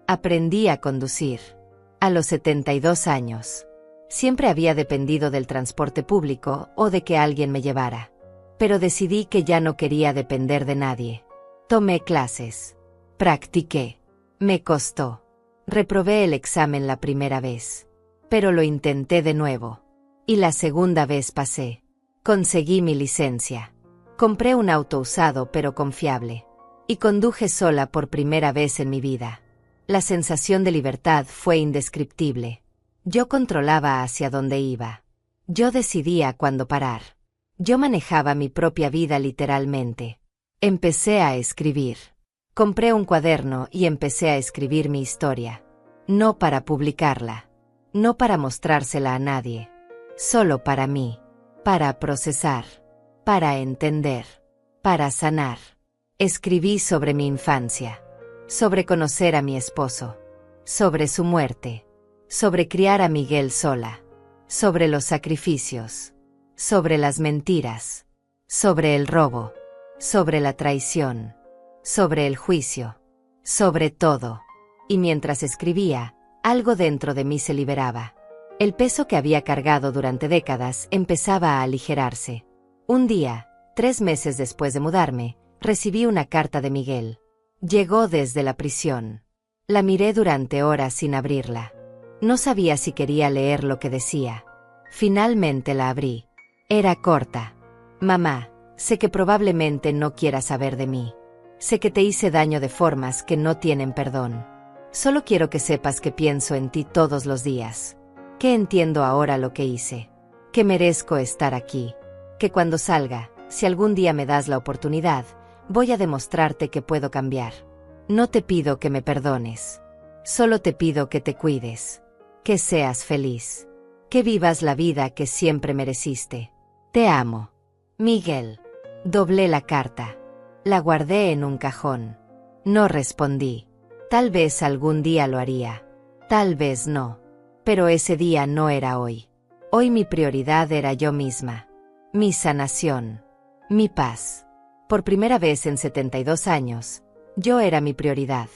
Aprendí a conducir. A los 72 años. Siempre había dependido del transporte público o de que alguien me llevara. Pero decidí que ya no quería depender de nadie. Tomé clases. Practiqué. Me costó. Reprobé el examen la primera vez. Pero lo intenté de nuevo. Y la segunda vez pasé. Conseguí mi licencia. Compré un auto usado pero confiable. Y conduje sola por primera vez en mi vida. La sensación de libertad fue indescriptible. Yo controlaba hacia dónde iba. Yo decidía cuándo parar. Yo manejaba mi propia vida literalmente. Empecé a escribir. Compré un cuaderno y empecé a escribir mi historia. No para publicarla. No para mostrársela a nadie. Solo para mí. Para procesar. Para entender. Para sanar. Escribí sobre mi infancia. Sobre conocer a mi esposo. Sobre su muerte. Sobre criar a Miguel sola. Sobre los sacrificios. Sobre las mentiras. Sobre el robo. Sobre la traición. Sobre el juicio. Sobre todo. Y mientras escribía, algo dentro de mí se liberaba. El peso que había cargado durante décadas empezaba a aligerarse. Un día, 3 meses después de mudarme, recibí una carta de Miguel. Llegó desde la prisión. La miré durante horas sin abrirla. No sabía si quería leer lo que decía. Finalmente la abrí. Era corta. Mamá, sé que probablemente no quieras saber de mí. Sé que te hice daño de formas que no tienen perdón. Solo quiero que sepas que pienso en ti todos los días. Que entiendo ahora lo que hice. Que merezco estar aquí. Que cuando salga, si algún día me das la oportunidad, voy a demostrarte que puedo cambiar. No te pido que me perdones. Solo te pido que te cuides. Que seas feliz. Que vivas la vida que siempre mereciste. Te amo. Miguel. Doblé la carta. La guardé en un cajón. No respondí. Tal vez algún día lo haría. Tal vez no. Pero ese día no era hoy. Hoy mi prioridad era yo misma. Mi sanación. Mi paz. Por primera vez en 72 años, yo era mi prioridad.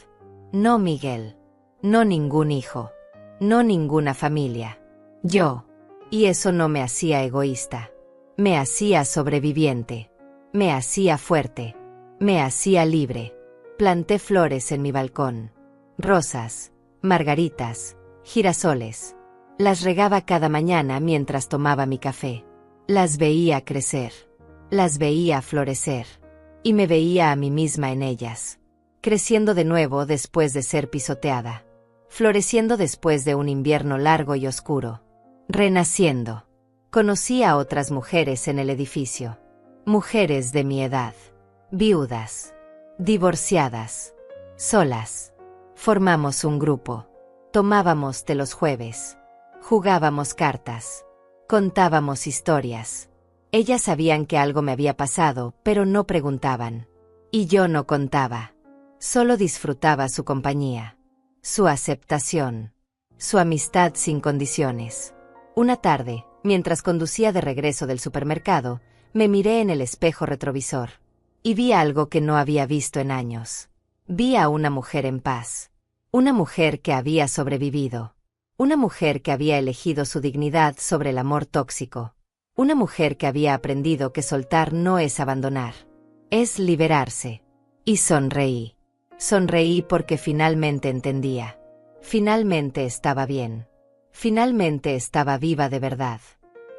No Miguel. No ningún hijo. No ninguna familia. Yo. Y eso no me hacía egoísta. Me hacía sobreviviente. Me hacía fuerte. Me hacía libre. Planté flores en mi balcón. Rosas, margaritas, girasoles. Las regaba cada mañana mientras tomaba mi café. Las veía crecer. Las veía florecer. Y me veía a mí misma en ellas. Creciendo de nuevo después de ser pisoteada. Floreciendo después de un invierno largo y oscuro. Renaciendo. Conocí a otras mujeres en el edificio. Mujeres de mi edad. Viudas. Divorciadas. Solas. Formamos un grupo. Tomábamos té los jueves. Jugábamos cartas. Contábamos historias. Ellas sabían que algo me había pasado, pero no preguntaban. Y yo no contaba. Solo disfrutaba su compañía. Su aceptación. Su amistad sin condiciones. Una tarde, mientras conducía de regreso del supermercado, me miré en el espejo retrovisor. Y vi algo que no había visto en años. Vi a una mujer en paz. Una mujer que había sobrevivido. Una mujer que había elegido su dignidad sobre el amor tóxico. Una mujer que había aprendido que soltar no es abandonar. Es liberarse. Y sonreí. Sonreí porque finalmente entendía. Finalmente estaba bien. Finalmente estaba viva de verdad.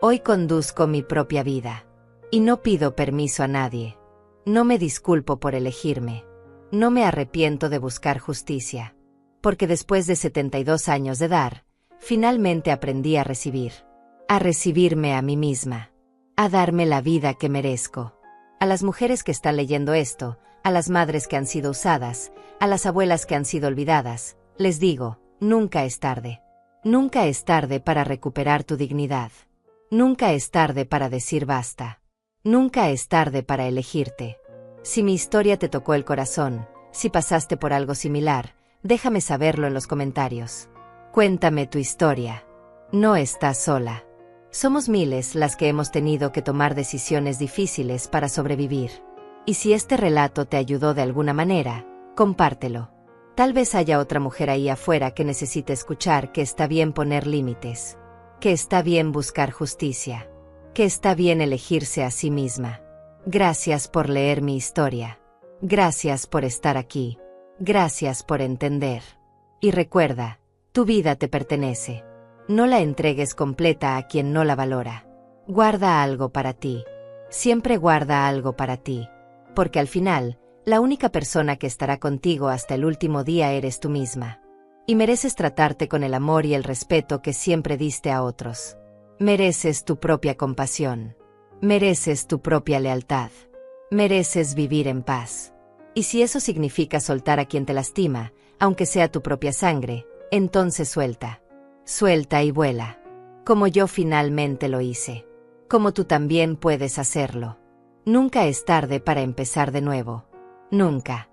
Hoy conduzco mi propia vida. Y no pido permiso a nadie. No me disculpo por elegirme. No me arrepiento de buscar justicia. Porque después de 72 años de dar, finalmente aprendí a recibir. A recibirme a mí misma. A darme la vida que merezco. A las mujeres que están leyendo esto, a las madres que han sido usadas, a las abuelas que han sido olvidadas, les digo, nunca es tarde. Nunca es tarde para recuperar tu dignidad. Nunca es tarde para decir basta. Nunca es tarde para elegirte. Si mi historia te tocó el corazón, si pasaste por algo similar, déjame saberlo en los comentarios. Cuéntame tu historia. No estás sola. Somos miles las que hemos tenido que tomar decisiones difíciles para sobrevivir. Y si este relato te ayudó de alguna manera, compártelo. Tal vez haya otra mujer ahí afuera que necesite escuchar que está bien poner límites, que está bien buscar justicia, que está bien elegirse a sí misma. Gracias por leer mi historia. Gracias por estar aquí. Gracias por entender. Y recuerda, tu vida te pertenece. No la entregues completa a quien no la valora. Guarda algo para ti. Siempre guarda algo para ti. Porque al final, la única persona que estará contigo hasta el último día eres tú misma. Y mereces tratarte con el amor y el respeto que siempre diste a otros. Mereces tu propia compasión. Mereces tu propia lealtad. Mereces vivir en paz. Y si eso significa soltar a quien te lastima, aunque sea tu propia sangre, entonces suelta. Suelta y vuela. Como yo finalmente lo hice. Como tú también puedes hacerlo. Nunca es tarde para empezar de nuevo. Nunca.